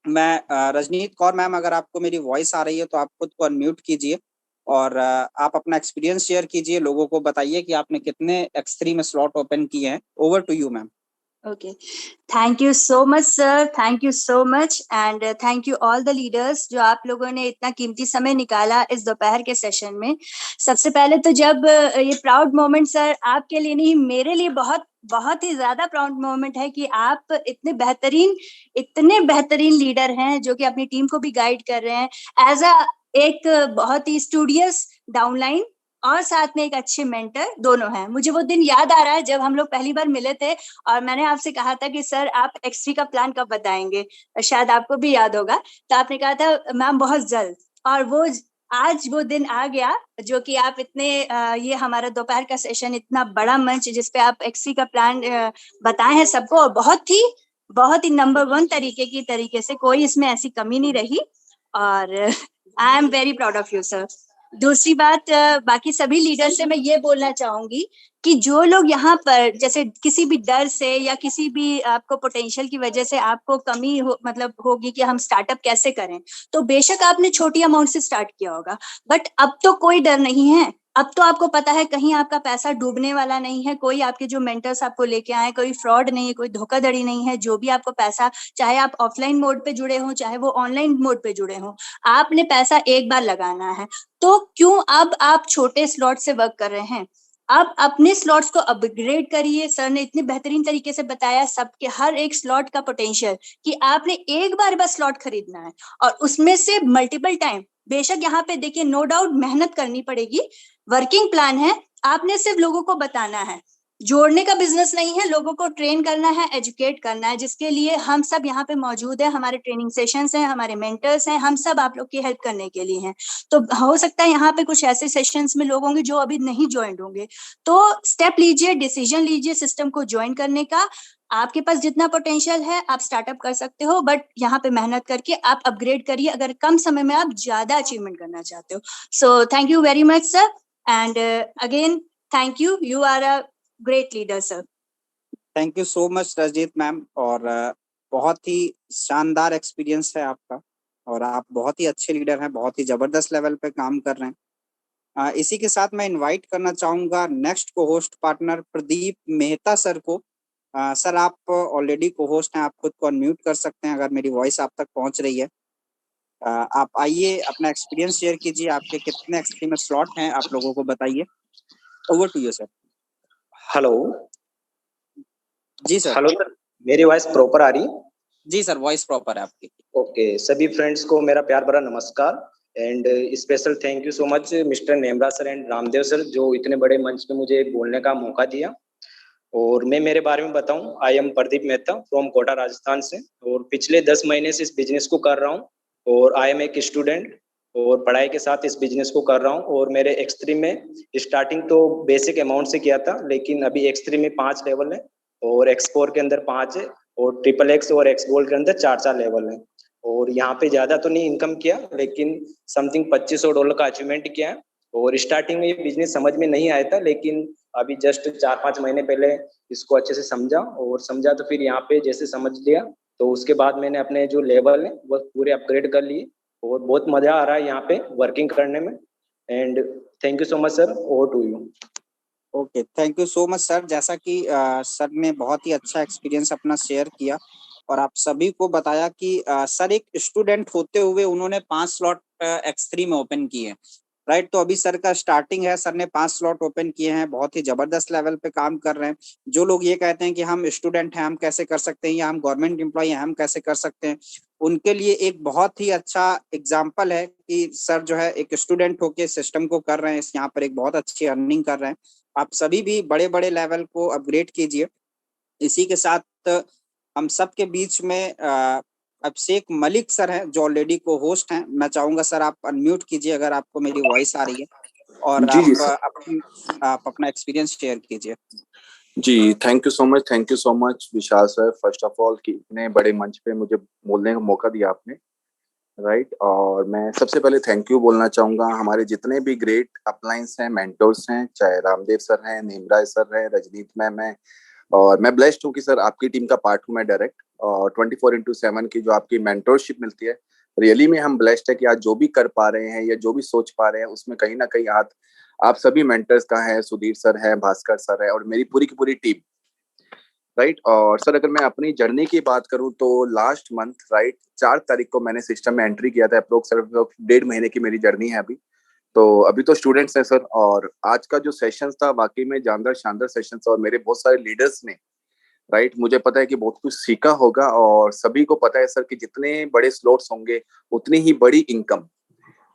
मैं रजनीत कौर मैम, अगर आपको मेरी वॉइस आ रही है तो आप खुद को अनम्यूट कीजिए और आप अपना एक्सपीरियंस शेयर कीजिए, लोगों को बताइए कि आपने कितने X3 में स्लॉट ओपन किए हैं। Over to you ma'am. Okay. Thank you so much, sir. Thank you so much. And thank you all the leaders जो आप लोगों ने इतना कीमती समय निकाला इस दोपहर के सेशन में। सबसे पहले तो जब ये प्राउड मोमेंट सर आपके लिए नहीं, मेरे लिए बहुत बहुत ही ज्यादा प्राउड मोमेंट है कि आप इतने बेहतरीन लीडर हैं जो कि अपनी टीम को भी गाइड कर रहे हैं एज एक बहुत ही स्टूडियस डाउनलाइन और साथ में एक अच्छे मेंटर दोनों हैं। मुझे वो दिन याद आ रहा है जब हम लोग पहली बार मिले थे और मैंने आपसे कहा था कि सर आप X3 का प्लान कब बताएंगे, शायद आपको भी याद होगा। तो आपने कहा था मैम बहुत जल्द, और वो आज वो दिन आ गया जो कि आप इतने ये हमारा दोपहर का सेशन इतना बड़ा मंच जिसपे आप X3 का प्लान बताए हैं सबको, और बहुत ही नंबर 1 तरीके से, कोई इसमें ऐसी कमी नहीं रही। और I am very proud of you sir. दूसरी बात, बाकी सभी लीडर से मैं ये बोलना चाहूंगी कि जो लोग यहाँ पर जैसे किसी भी डर से या किसी भी आपको पोटेंशियल की वजह से आपको कमी होगी कि हम स्टार्टअप कैसे करें, तो बेशक आपने छोटी अमाउंट से स्टार्ट किया होगा, बट अब तो कोई डर नहीं है। अब तो आपको पता है कहीं आपका पैसा डूबने वाला नहीं है, कोई आपके जो मेंटर्स आपको लेके आए, कोई फ्रॉड नहीं है, कोई धोखाधड़ी नहीं है। जो भी आपको पैसा, चाहे आप ऑफलाइन मोड पे जुड़े हो चाहे वो ऑनलाइन मोड पे जुड़े हो, आपने पैसा एक बार लगाना है। तो क्यों अब आप छोटे स्लॉट से वर्क कर रहे हैं? आप अपने स्लॉट्स को अपग्रेड करिए। सर ने इतने बेहतरीन तरीके से बताया सबके हर एक स्लॉट का पोटेंशियल कि आपने एक बार बस स्लॉट खरीदना है और उसमें से मल्टीपल टाइम, बेशक यहाँ पे देखिए नो डाउट मेहनत करनी पड़ेगी, वर्किंग प्लान है, आपने सिर्फ लोगों को बताना है। जोड़ने का बिजनेस नहीं है, लोगों को ट्रेन करना है, एजुकेट करना है, जिसके लिए हम सब यहाँ पे मौजूद है। हमारे ट्रेनिंग सेशंस हैं, हमारे मेंटर्स हैं, हम सब आप लोग की हेल्प करने के लिए हैं। तो हो सकता है यहाँ पे कुछ ऐसे सेशंस में लोग होंगे जो अभी नहीं ज्वाइन होंगे, तो स्टेप लीजिए, डिसीजन लीजिए सिस्टम को ज्वाइन करने का। आपके पास जितना पोटेंशियल है आप स्टार्टअप कर सकते हो, बट यहाँ पे मेहनत करके आप अपग्रेड करिए अगर कम समय में आप ज्यादा अचीवमेंट करना चाहते हो। So thank you very much sir, and again thank you, you are a great leader sir. Thank you so much Rajneet ma'am, और बहुत ही शानदार एक्सपीरियंस है आपका और आप बहुत ही अच्छे लीडर हैं, बहुत ही जबरदस्त लेवल पे काम कर रहे हैं। इसी के साथ मैं इनवाइट करना चाहूंगा नेक्स्ट को host partner Pradeep Mehta sir को। सर आप ऑलरेडी को होस्ट हैं, आप खुद को अनम्यूट कर सकते हैं अगर मेरी वॉइस आप तक पहुंच रही है। आप आइए अपना एक्सपीरियंस शेयर कीजिए, आपके कितने एक्सट्रीम स्लॉट हैं आप लोगों को बताइए। Over to you sir. Hello ji sir. Hello sir, मेरी वॉइस प्रॉपर आ रही है? जी सर, वॉइस प्रॉपर है आपकी। ओके, सभी फ्रेंड्स को मेरा प्यार भरा नमस्कार and special thank you so much mister Nemra sir and Ramdev sir जो इतने बड़े मंच पे मुझे बोलने का मौका दिया। और मैं मेरे बारे में बताऊं, I am Pradeep Mehta from Kota Rajasthan से, और पिछले 10 महीने से इस बिजनेस को कर रहा हूं और आई एम एक स्टूडेंट और पढ़ाई के साथ इस बिजनेस को कर रहा हूं। और मेरे X3 में स्टार्टिंग तो बेसिक अमाउंट से किया था, लेकिन अभी X3 में 5 लेवल है और X4 के अंदर 5 है और XXX और X गोल्ड के अंदर 4 लेवल है। और यहाँ पे ज्यादा तो नहीं इनकम किया, लेकिन समथिंग $2500 का अचीवमेंट किया है। और स्टार्टिंग में ये बिजनेस समझ में नहीं आया था, लेकिन अभी जस्ट 4-5 महीने पहले इसको अच्छे से समझा तो फिर यहाँ पे जैसे समझ लिया तो उसके बाद मैंने अपने जो लेवल है वो पूरे अपग्रेड कर लिए और बहुत मजा आ रहा है यहाँ पे वर्किंग करने में। And thank you so much sir, over to you. Okay, thank you so much sir. जैसा कि सर ने बहुत ही अच्छा एक्सपीरियंस अपना शेयर किया और आप सभी को बताया कि सर एक स्टूडेंट होते हुए उन्होंने 5 स्लॉट X3 में ओपन किए, राइट। तो अभी सर का स्टार्टिंग है, सर ने 5 स्लॉट ओपन किए हैं, बहुत ही जबरदस्त लेवल पे काम कर रहे हैं। जो लोग ये कहते हैं कि हम स्टूडेंट हैं हम कैसे कर सकते हैं, या हम गवर्नमेंट एम्प्लॉय हैं हम कैसे कर सकते हैं, उनके लिए एक बहुत ही अच्छा एग्जाम्पल है कि सर जो है एक स्टूडेंट होके सिस्टम को कर रहे हैं, यहाँ पर एक बहुत अच्छी अर्निंग कर रहे हैं। आप सभी भी बड़े बड़े लेवल को अपग्रेड कीजिए। इसी के साथ हम सब के बीच में अभिषेक मलिक सर हैं जो ऑलरेडी को होस्ट हैं। मैं चाहूंगा सर आप अनम्यूट कीजिए अगर आपको मेरी वॉइस आ रही है और आप अपना एक्सपीरियंस शेयर कीजिए। जी, thank you so much Vishal sir, first of all कि इतने बड़े मंच पे मुझे बोलने का मौका दिया आपने, राइट। और मैं सबसे पहले थैंक यू बोलना चाहूंगा हमारे जितने भी ग्रेट अपलाइंस हैं, मेंटर्स हैं, चाहे रामदेव सर हैं, नेमरा सर हैं, रजनीत मैम है, और मैं ब्लेस्ड हूँ कि सर आपकी टीम का पार्ट हूँ मैं डायरेक्ट। और 24/7 की जो आपकी मेंटरशिप मिलती है, रियली में हम ब्लेस्ड है कि आज जो भी कर पा रहे हैं या जो भी सोच पा रहे हैं उसमें कहीं ना कहीं हाथ आप सभी मेंटर्स का है। सुधीर सर है, भास्कर सर है और मेरी पूरी की पूरी टीम, राइट। और सर अगर मैं अपनी जर्नी की बात करूं तो लास्ट मंथ, राइट, 4 तारीख को मैंने सिस्टम में एंट्री किया था। अप्रोक्स 1.5 महीने की मेरी जर्नी है अभी तो स्टूडेंट्स हैं सर। और आज का जो सेशन था वाकई में जानदार शानदार सेशन था और मेरे बहुत सारे लीडर्स ने, राइट, मुझे पता है कि बहुत कुछ सीखा होगा। और सभी को पता है सर कि जितने बड़े स्लॉट्स होंगे उतनी ही बड़ी इनकम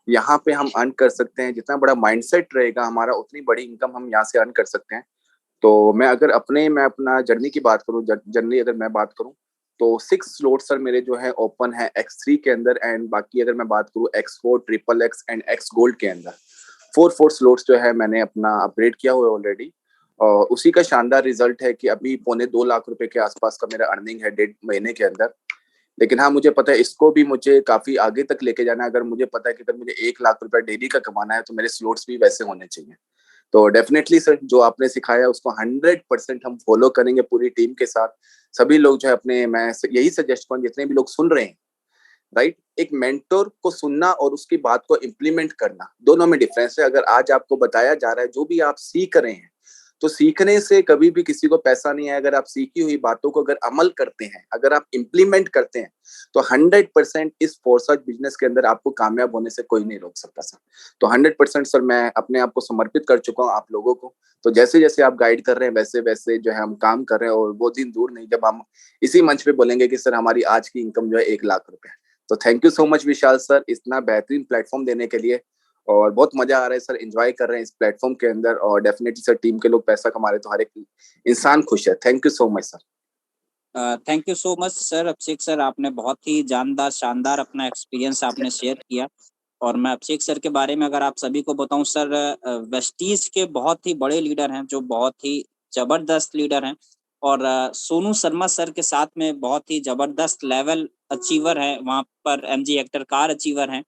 यहाँ पे हम अर्न कर सकते हैं। जितना बड़ा माइंडसेट रहेगा हमारा उतनी बड़ी इनकम हम यहाँ से अर्न कर सकते हैं। तो मैं अपना जर्नी की बात करूँ, जर्नी अगर मैं बात करूँ तो 6 स्लॉट सर मेरे जो है ओपन है X3 के अंदर, एंड बाकी अगर मैं बात करूँ X4, XXX and X gold के अंदर 4 स्लॉट्स जो है मैंने अपना अपग्रेड किया हुआ है ऑलरेडी। और उसी का शानदार रिजल्ट है कि अभी 2.25 लाख रुपए के आसपास का मेरा अर्निंग है 1.5 महीने के अंदर। लेकिन हाँ, मुझे पता है इसको भी मुझे काफी आगे तक लेके जाना है। अगर मुझे पता है कि अगर मुझे 1 लाख रुपए डेली का कमाना है तो मेरे स्लॉट्स भी वैसे होने चाहिए। तो डेफिनेटली सर जो आपने सिखाया उसको 100% हम फॉलो करेंगे पूरी टीम के साथ। सभी लोग जो है अपने, मैं यही सजेस्ट करूँ जितने भी लोग सुन रहे हैं, राइट, एक मेंटर को सुनना और उसकी बात को इम्प्लीमेंट करना, दोनों में डिफरेंस है। अगर आज आपको बताया जा रहा है, जो भी आप सीख रहे हैं तो सीखने से कभी भी किसी को पैसा नहीं है। अगर आप सीखी हुई बातों को अगर अमल करते हैं, अगर आप इम्प्लीमेंट करते हैं, तो 100% इस फोरसाइट बिजनेस के अंदर आपको कामयाब होने से कोई नहीं रोक सकता सर। तो 100% सर मैं अपने आप को समर्पित कर चुका हूँ आप लोगों को। तो जैसे जैसे आप गाइड कर रहे हैं वैसे वैसे जो है हम काम कर रहे हैं, और वो दिन दूर नहीं जब हम इसी मंच पे बोलेंगे कि सर हमारी आज की इनकम जो है 1 लाख रुपए है। तो thank you so much Vishal sir इतना बेहतरीन प्लेटफॉर्म देने के लिए, और बहुत मजा आ रहा है सर, एंजॉय कर रहे हैं इस प्लेटफॉर्म के अंदर। और डेफिनेटली सर टीम के लोग पैसा कमा रहे तो हर एक इंसान खुश है। Thank you so much sir. Thank you so much sir. Abhishek sir आपने बहुत ही जानदार शानदार अपना एक्सपीरियंस आपने शेयर किया। और मैं अभिषेक सर के बारे में अगर आप सभी को बताऊं सर, वेस्टीज के बहुत ही बड़े लीडर हैं, जो बहुत ही जबरदस्त लीडर हैं। और सोनू शर्मा सर के साथ में बहुत ही जबरदस्त लेवल अचीवर है, वहाँ पर एमजी हेक्टर कार अचीवर हैं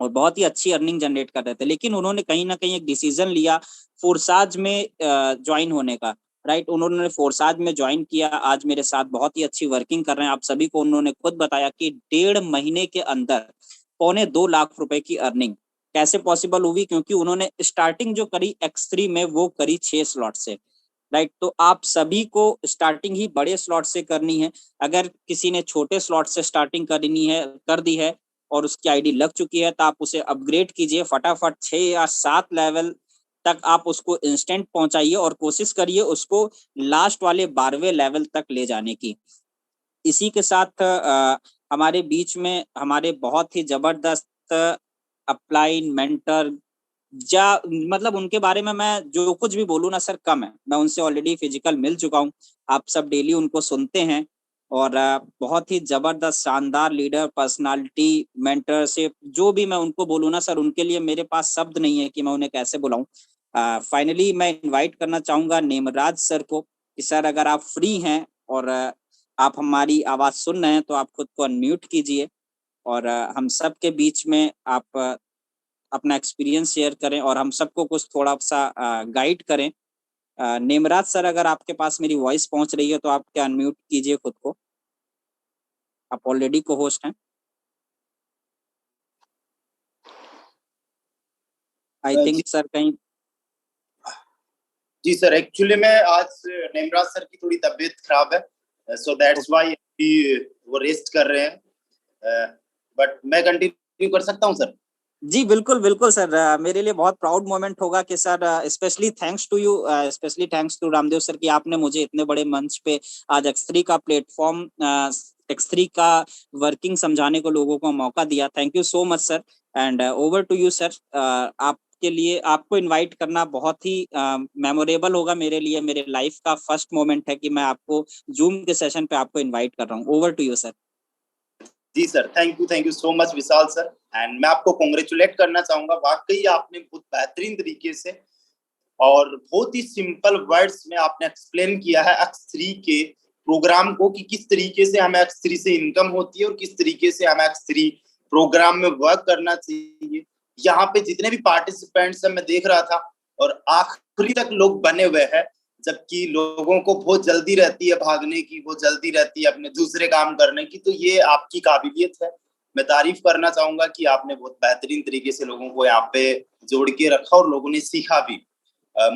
और बहुत ही अच्छी अर्निंग जनरेट कर रहे थे। लेकिन उन्होंने कहीं ना कहीं एक डिसीजन लिया फोरसाज में ज्वाइन होने का। राइट, उन्होंने फोरसाज में ज्वाइन किया, आज मेरे साथ बहुत ही अच्छी वर्किंग कर रहे हैं। आप सभी को उन्होंने खुद बताया कि 1.5 महीने के अंदर 2.25 लाख रुपए की अर्निंग कैसे पॉसिबल हुई, क्योंकि उन्होंने स्टार्टिंग जो करी X3 में वो करी 6 स्लॉट से। राइट, तो आप सभी को स्टार्टिंग ही बड़े स्लॉट से करनी है। अगर किसी ने छोटे स्लॉट से स्टार्टिंग करनी है, कर दी है और उसकी आईडी लग चुकी है, तो आप उसे अपग्रेड कीजिए फटाफट। 6 या 7 लेवल तक आप उसको इंस्टेंट पहुंचाइए और कोशिश करिए उसको लास्ट वाले 12वें लेवल तक ले जाने की। इसी के साथ हमारे बीच में हमारे बहुत ही जबरदस्त अपलाइन मेंटर, मतलब उनके बारे में मैं जो कुछ भी बोलूँ ना सर कम है। मैं उनसे ऑलरेडी फिजिकल मिल चुका हूँ, आप सब डेली उनको सुनते हैं। और बहुत ही जबरदस्त शानदार लीडर, पर्सनालिटी, मेंटरशिप, जो भी मैं उनको बोलूँ ना सर, उनके लिए मेरे पास शब्द नहीं है कि मैं उन्हें कैसे बुलाऊं। फाइनली मैं इनवाइट करना चाहूँगा नेमराज सर को कि सर अगर आप फ्री हैं और आप हमारी आवाज़ सुन रहे हैं तो आप खुद को अनम्यूट कीजिए और हम सब के बीच में आप अपना एक्सपीरियंस शेयर करें और हम सबको कुछ थोड़ा सा गाइड करें। नेमराज सर अगर आपके पास मेरी वॉइस पहुंच रही है तो आप क्या अनम्यूट कीजिए खुद को, आप ऑलरेडी को होस्ट हैं। आई थिंक सर कहीं। जी सर, एक्चुअली मैं आज नेमराज सर की थोड़ी तबीयत खराब है, सो दैट्स व्हाई वो रेस्ट कर रहे हैं, बट मैं कंटिन्यू कर सकता हूं सर? जी बिल्कुल बिल्कुल सर, मेरे लिए बहुत प्राउड मोमेंट होगा कि sir specially thanks to you, specially thanks to Ramdev sir कि आपने मुझे इतने बड़े मंच पे आज X3 का प्लेटफॉर्म, X3 का वर्किंग समझाने को लोगों को मौका दिया। Thank you so much sir, and over to you sir. आपके लिए आपको इनवाइट करना बहुत ही मेमोरेबल होगा मेरे लिए। मेरे लाइफ का फर्स्ट मोमेंट है कि मैं आपको जूम के सेशन पे आपको इनवाइट कर रहा हूँ। Over to you sir. जी sir, thank you so much Vishal sir, and मैं आपको कॉन्ग्रेचुलेट करना चाहूंगा। वाकई आपने बहुत बेहतरीन तरीके से और बहुत ही सिंपल वर्ड्स में आपने एक्सप्लेन किया है X3 के प्रोग्राम को कि किस तरीके से हमें X3 से इनकम होती है और किस तरीके से हमें X3 प्रोग्राम में वर्क करना चाहिए। यहाँ पे जितने भी पार्टिसिपेंट्स हैं मैं देख रहा था और आखिरी तक लोग बने हुए हैं, जबकि लोगों को बहुत जल्दी रहती है भागने की, बहुत जल्दी रहती है अपने दूसरे काम करने की। तो ये आपकी काबिलियत है, मैं तारीफ करना चाहूंगा कि आपने बहुत बेहतरीन तरीके से लोगों को यहाँ पे जोड़ के रखा और लोगों ने सीखा भी।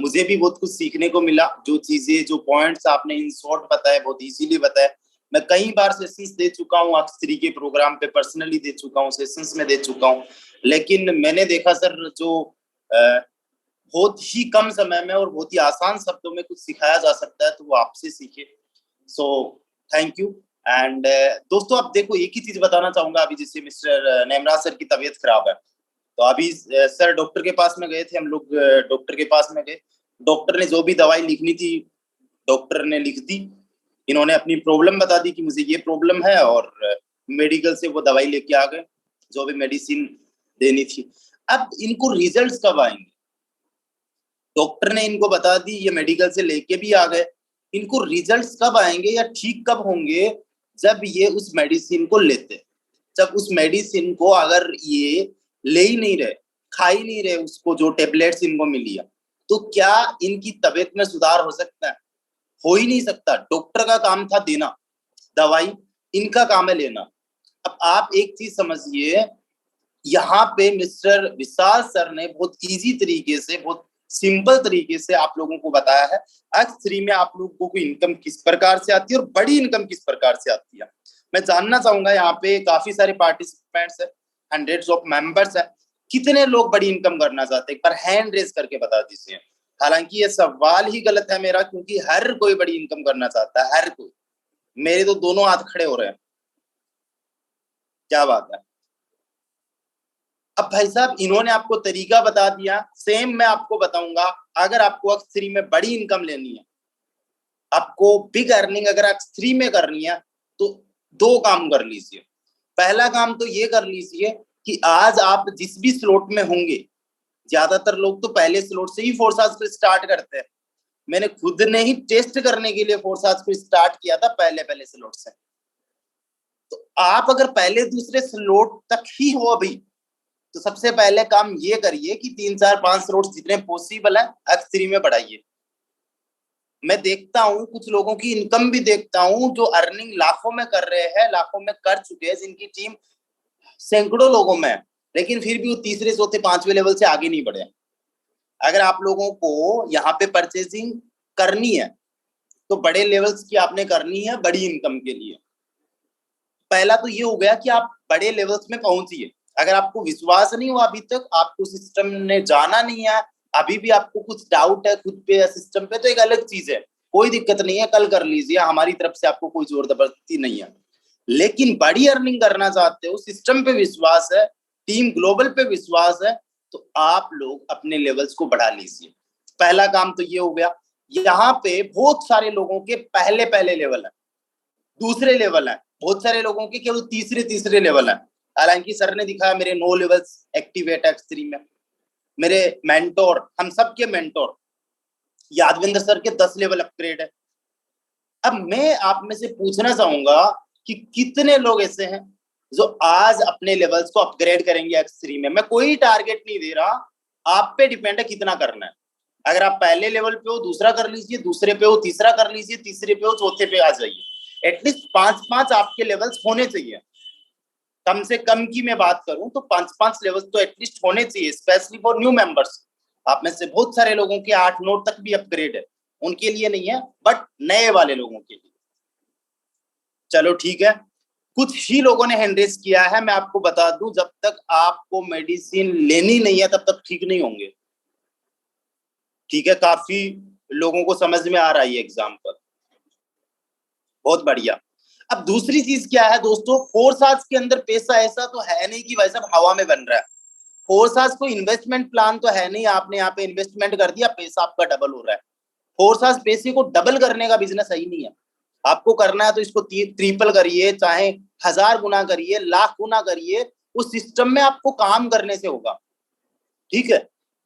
मुझे भी बहुत कुछ सीखने को मिला। जो चीजें, जो पॉइंट्स आपने इन शॉर्ट बताए, बहुत इजीली बताए। मैं कई बार सेशंस दे चुका हूँ X3 के प्रोग्राम पे, पर्सनली दे चुका हूँ, सेशंस में दे चुका हूँ, लेकिन मैंने देखा सर जो बहुत ही कम समय में और बहुत ही आसान शब्दों में कुछ सिखाया जा सकता है तो वो आपसे सीखे। सो थैंक यू। एंड दोस्तों आप देखो, एक ही चीज बताना चाहूंगा। अभी जैसे मिस्टर नेमराज सर की तबीयत खराब है, तो अभी सर डॉक्टर के पास में गए थे, हम लोग डॉक्टर के पास में गए। डॉक्टर ने जो भी दवाई लिखनी थी डॉक्टर ने लिख दी। इन्होंने अपनी प्रॉब्लम बता दी कि मुझे ये प्रॉब्लम है, और मेडिकल से वो दवाई लेके आ गए जो भी मेडिसिन देनी थी। अब इनको रिजल्ट्स कब आएंगे? डॉक्टर ने इनको बता दी, ये मेडिकल से लेके भी आ गए। इनको रिजल्ट्स कब आएंगे या ठीक कब होंगे? जब ये उस मेडिसिन को लेते, जब उस मेडिसिन को अगर ये ले ही नहीं रहे, खा ही नहीं रहे उसको, जो टेबलेट्स इनको मिली है, तो क्या इनकी तबीयत में सुधार हो सकता है? हो ही नहीं सकता। डॉक्टर का काम था देना दवाई, इनका काम है लेना। अब आप एक चीज समझिए, यहाँ पे मिस्टर विशाल सर ने बहुत इजी तरीके से, बहुत सिंपल तरीके से आप लोगों को बताया है। X3 में आप लोगों को इनकम किस प्रकार से आती है और बड़ी इनकम किस प्रकार से आती है, मैं जानना चाहूंगा। यहाँ पे काफी सारे पार्टिसिपेंट्स है, हंड्रेड्स ऑफ मेंबर्स है, कितने लोग बड़ी इनकम करना चाहते हैं, एक बार हैंड रेज करके बता दीजिए। हालांकि ये सवाल ही गलत है मेरा, क्योंकि हर कोई बड़ी इनकम करना चाहता है, हर कोई। मेरे तो दोनों हाथ खड़े हो रहे हैं, क्या बात है। अब भाई साहब इन्होंने आपको तरीका बता दिया, सेम मैं आपको बताऊंगा। अगर आपको X3 में बड़ी इनकम लेनी है, आपको बिग अर्निंग अगर X3 में करनी है, तो दो काम कर लीजिए। पहला काम तो ये कर लीजिए कि आज आप जिस भी स्लॉट में होंगे, ज्यादातर लोग तो पहले स्लॉट से ही फोर्स आज को स्टार्ट करते हैं। मैंने खुद ने ही टेस्ट करने के लिए फोर्स आज को स्टार्ट किया था पहले स्लॉट से। तो आप अगर पहले दूसरे स्लॉट तक ही हो अभी, तो सबसे पहले काम ये करिए कि 3 4 5 स्लॉट्स जितने पॉसिबल है X3 में बढ़ाइए। मैं देखता हूं कुछ लोगों की इनकम भी देखता हूं जो अर्निंग लाखों में कर रहे हैं, लाखों में कर चुके हैं, जिनकी टीम सैकड़ों लोगों में है, लेकिन फिर भी वो तीसरे चौथे पांचवें लेवल से आगे नहीं बढ़े। अगर आप लोगों को यहाँ पे परचेजिंग करनी है तो बड़े लेवल्स की आपने करनी है बड़ी इनकम के लिए। पहला तो ये हो गया कि आप बड़े लेवल्स में पहुंचिए। अगर आपको विश्वास नहीं हुआ अभी तक, आपको सिस्टम ने जाना नहीं है, अभी भी आपको कुछ डाउट है खुद पे या सिस्टम पे, तो एक अलग चीज है, कोई दिक्कत नहीं है, कल कर लीजिए, हमारी तरफ से आपको कोई जोर जबरदस्ती नहीं है। लेकिन बड़ी अर्निंग करना चाहते हो, सिस्टम पे विश्वास है, टीम ग्लोबल पे विश्वास है, तो आप लोग अपने लेवल्स को बढ़ा लीजिए। पहला काम तो ये हो गया। यहाँ पे बहुत सारे लोगों के पहले लेवल है, दूसरे लेवल है, बहुत सारे लोगों के केवल तीसरे लेवल है। हालांकि सर ने दिखाया मेरे 9 लेवल्स एक्टिवेट है X3 में। मेरे मेंटोर, हम सबके मेंटोर यादविंदर सर के 10 लेवल अपग्रेड है। अब मैं आप में से पूछना चाहूंगा कि कितने लोग ऐसे हैं जो आज अपने लेवल्स को अपग्रेड करेंगे X3 में। मैं कोई टारगेट नहीं दे रहा, आप पे डिपेंड है कितना करना है। अगर आप पहले लेवल पे हो, दूसरा कर लीजिए, दूसरे पे हो, तीसरा कर लीजिए, तीसरे पे हो, चौथे पे आ जाइए। एटलीस्ट 5 आपके लेवल्स होने चाहिए। कम से कम की मैं बात करूं तो 5 लेवल्स तो एटलीस्ट होने चाहिए, स्पेशली फॉर न्यू मेंबर्स। आप में से बहुत सारे लोगों के 8-9 तक भी अपग्रेड है, उनके लिए नहीं है, बट नए वाले लोगों के लिए। चलो ठीक है, कुछ ही लोगों ने हैंड रेज किया है। मैं आपको बता दूं, जब तक आपको मेडिसिन लेनी नहीं है तब तक ठीक नहीं होंगे। ठीक है, काफी लोगों को समझ में आ रहा है ये एग्जाम्पल, बहुत बढ़िया। अब दूसरी चीज क्या है दोस्तों, फोर्स आज के अंदर पैसा ऐसा तो है नहीं कि भाई साहब हवा में बन रहा है। फोर्स आज को इन्वेस्टमेंट प्लान तो है नहीं, आपने यहाँ पे इन्वेस्टमेंट कर दिया, पैसा आपका डबल हो रहा है। फोर्स आज पैसे को डबल करने का बिजनेस सही नहीं है। आपको करना है तो इसको ट्रिपल करिए, चाहे 1000 गुना करिए, लाख गुना करिए, उस सिस्टम में आपको काम करने से होगा। ठीक है,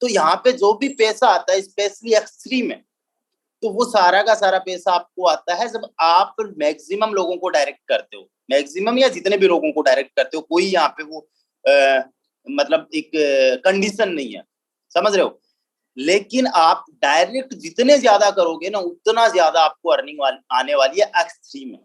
तो यहाँ पे जो भी पैसा आता है स्पेशली X3 में, तो वो सारा का सारा पैसा आपको आता है जब आप मैक्सिमम लोगों को डायरेक्ट करते हो, मैक्सिमम या जितने भी लोगों को डायरेक्ट करते हो। कोई यहाँ पे वो मतलब एक कंडीशन नहीं है, समझ रहे हो। लेकिन आप डायरेक्ट जितने ज्यादा करोगे ना, उतना ज्यादा आपको अर्निंग आने वाली है X3 में।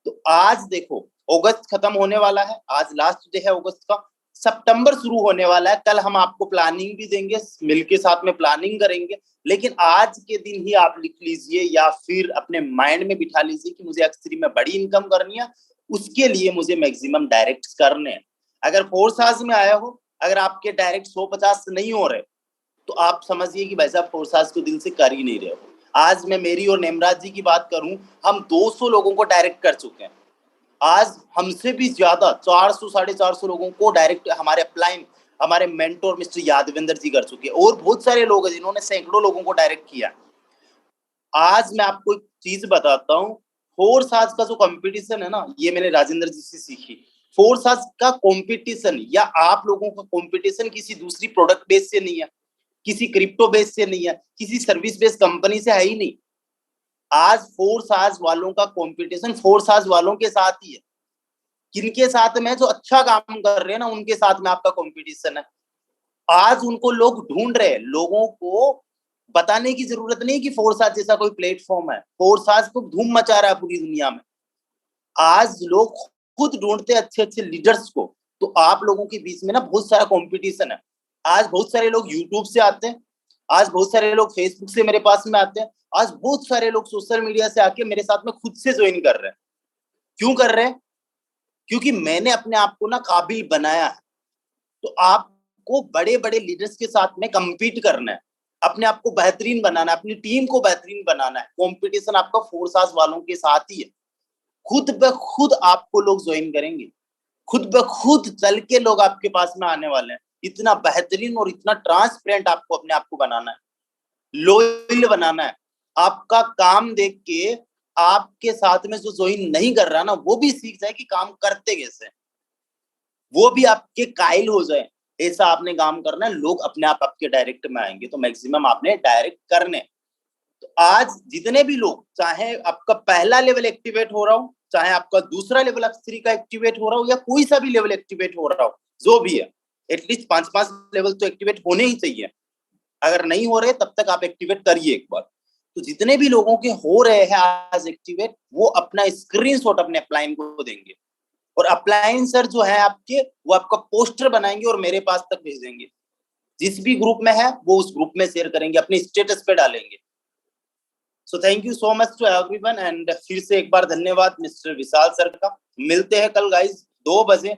तो आज देखो अगस्त खत्म होने वाला है, आज लास्ट डे है अगस्त का, सितंबर शुरू होने वाला है। कल हम आपको प्लानिंग भी देंगे, मिलके साथ में प्लानिंग करेंगे। लेकिन आज के दिन ही आप लिख लीजिए या फिर अपने माइंड में बिठा लीजिए कि मुझे X3 में बड़ी इनकम करनी है, उसके लिए मुझे मैक्सिमम डायरेक्ट करने हैं। अगर फोर्स आज में आया हो, अगर आपके डायरेक्ट 150 नहीं हो रहे, तो आप समझिए कि भाई साहब फोर्स आज को दिल से कर ही नहीं रहे हो। आज मैं मेरी और नेमराज जी की बात करूं, हम 200 लोगों को डायरेक्ट कर चुके हैं। आज हमसे भी ज्यादा 400-450 लोगों को डायरेक्ट हमारे अपलाइन, हमारे मेंटोर मिस्टर यादविंदर जी कर चुके हैं, और बहुत सारे लोग हैं जिन्होंने सैकड़ों लोगों को डायरेक्ट किया। आज मैं आपको एक चीज बताता हूँ, फोर्स आज का जो कंपटीशन है ना, ये मैंने राजेंद्र जी से सीखी। फोर्स आज का कंपटीशन या आप लोगों का कंपटीशन किसी दूसरी प्रोडक्ट बेस से नहीं है, किसी क्रिप्टो बेस से नहीं है, किसी सर्विस बेस्ड कंपनी से है ही नहीं। आज फोर्स आज वालों का कंपटीशन फोर्स आज वालों के साथ ही है। किनके साथ में? जो अच्छा काम कर रहे हैं ना, उनके साथ में आपका कंपटीशन है। आज उनको लोग ढूंढ रहे हैं, लोगों को बताने की जरूरत नहीं कि फोर्स आज जैसा कोई प्लेटफॉर्म है। फोर्स आज को धूम मचा रहा है पूरी दुनिया में। आज लोग खुद ढूंढते हैं अच्छे अच्छे लीडर्स को। तो आप लोगों के बीच में ना बहुत सारा कंपटीशन है। आज बहुत सारे लोग यूट्यूब से आते हैं, आज बहुत सारे लोग फेसबुक से मेरे पास में आते हैं, आज बहुत सारे लोग सोशल मीडिया से आके मेरे साथ में खुद से ज्वाइन कर रहे हैं। क्यों कर रहे हैं? क्योंकि मैंने अपने आप को ना काबिल बनाया है। तो आपको बड़े बड़े लीडर्स के साथ में compete करना है, अपने आप को बेहतरीन बनाना है, अपनी टीम को बेहतरीन बनाना है। कंपटीशन आपका फोर्सास वालों के साथ ही है। खुद ब खुद आपको लोग ज्वाइन करेंगे, खुद ब खुद चल के लोग आपके पास में आने वाले हैं। इतना बेहतरीन और इतना ट्रांसपेरेंट आपको अपने आप को बनाना है, लॉयल बनाना है। आपका काम देख के आपके साथ में जो ज्वाइन नहीं कर रहा ना, वो भी सीख जाए कि काम करते कैसे, वो भी आपके कायल हो जाए। ऐसा आपने काम करना है, लोग अपने आप आपके डायरेक्ट में आएंगे। तो मैक्सिमम आपने डायरेक्ट करने। तो आज जितने भी लोग, चाहे आपका पहला लेवल एक्टिवेट हो रहा हो, चाहे आपका दूसरा लेवल X3 का एक्टिवेट हो रहा हो, या कोई सा भी लेवल एक्टिवेट हो रहा हो, जो भी है, एटलीस्ट 5-5 लेवल तो एक्टिवेट होने ही चाहिए। अगर नहीं हो रहे तब तक आप एक्टिवेट करिए एक बार। तो जितने भी लोगों के हो रहे हैं आज एक्टिवेट, वो अपना स्क्रीनशॉट अपने अपलाइन को देंगे, और अपलाइन सर जो है आपके, वो आपका पोस्टर बनाएंगे और मेरे पास तक भेजेंगे। जिस भी ग्रुप में है वो उस ग्रुप में शेयर करेंगे, अपने स्टेटस पे डालेंगे। So thank you so much to everyone, and फिर से एक बार धन्यवाद मिस्टर विशाल सर का। मिलते हैं कल गाइस 2 बजे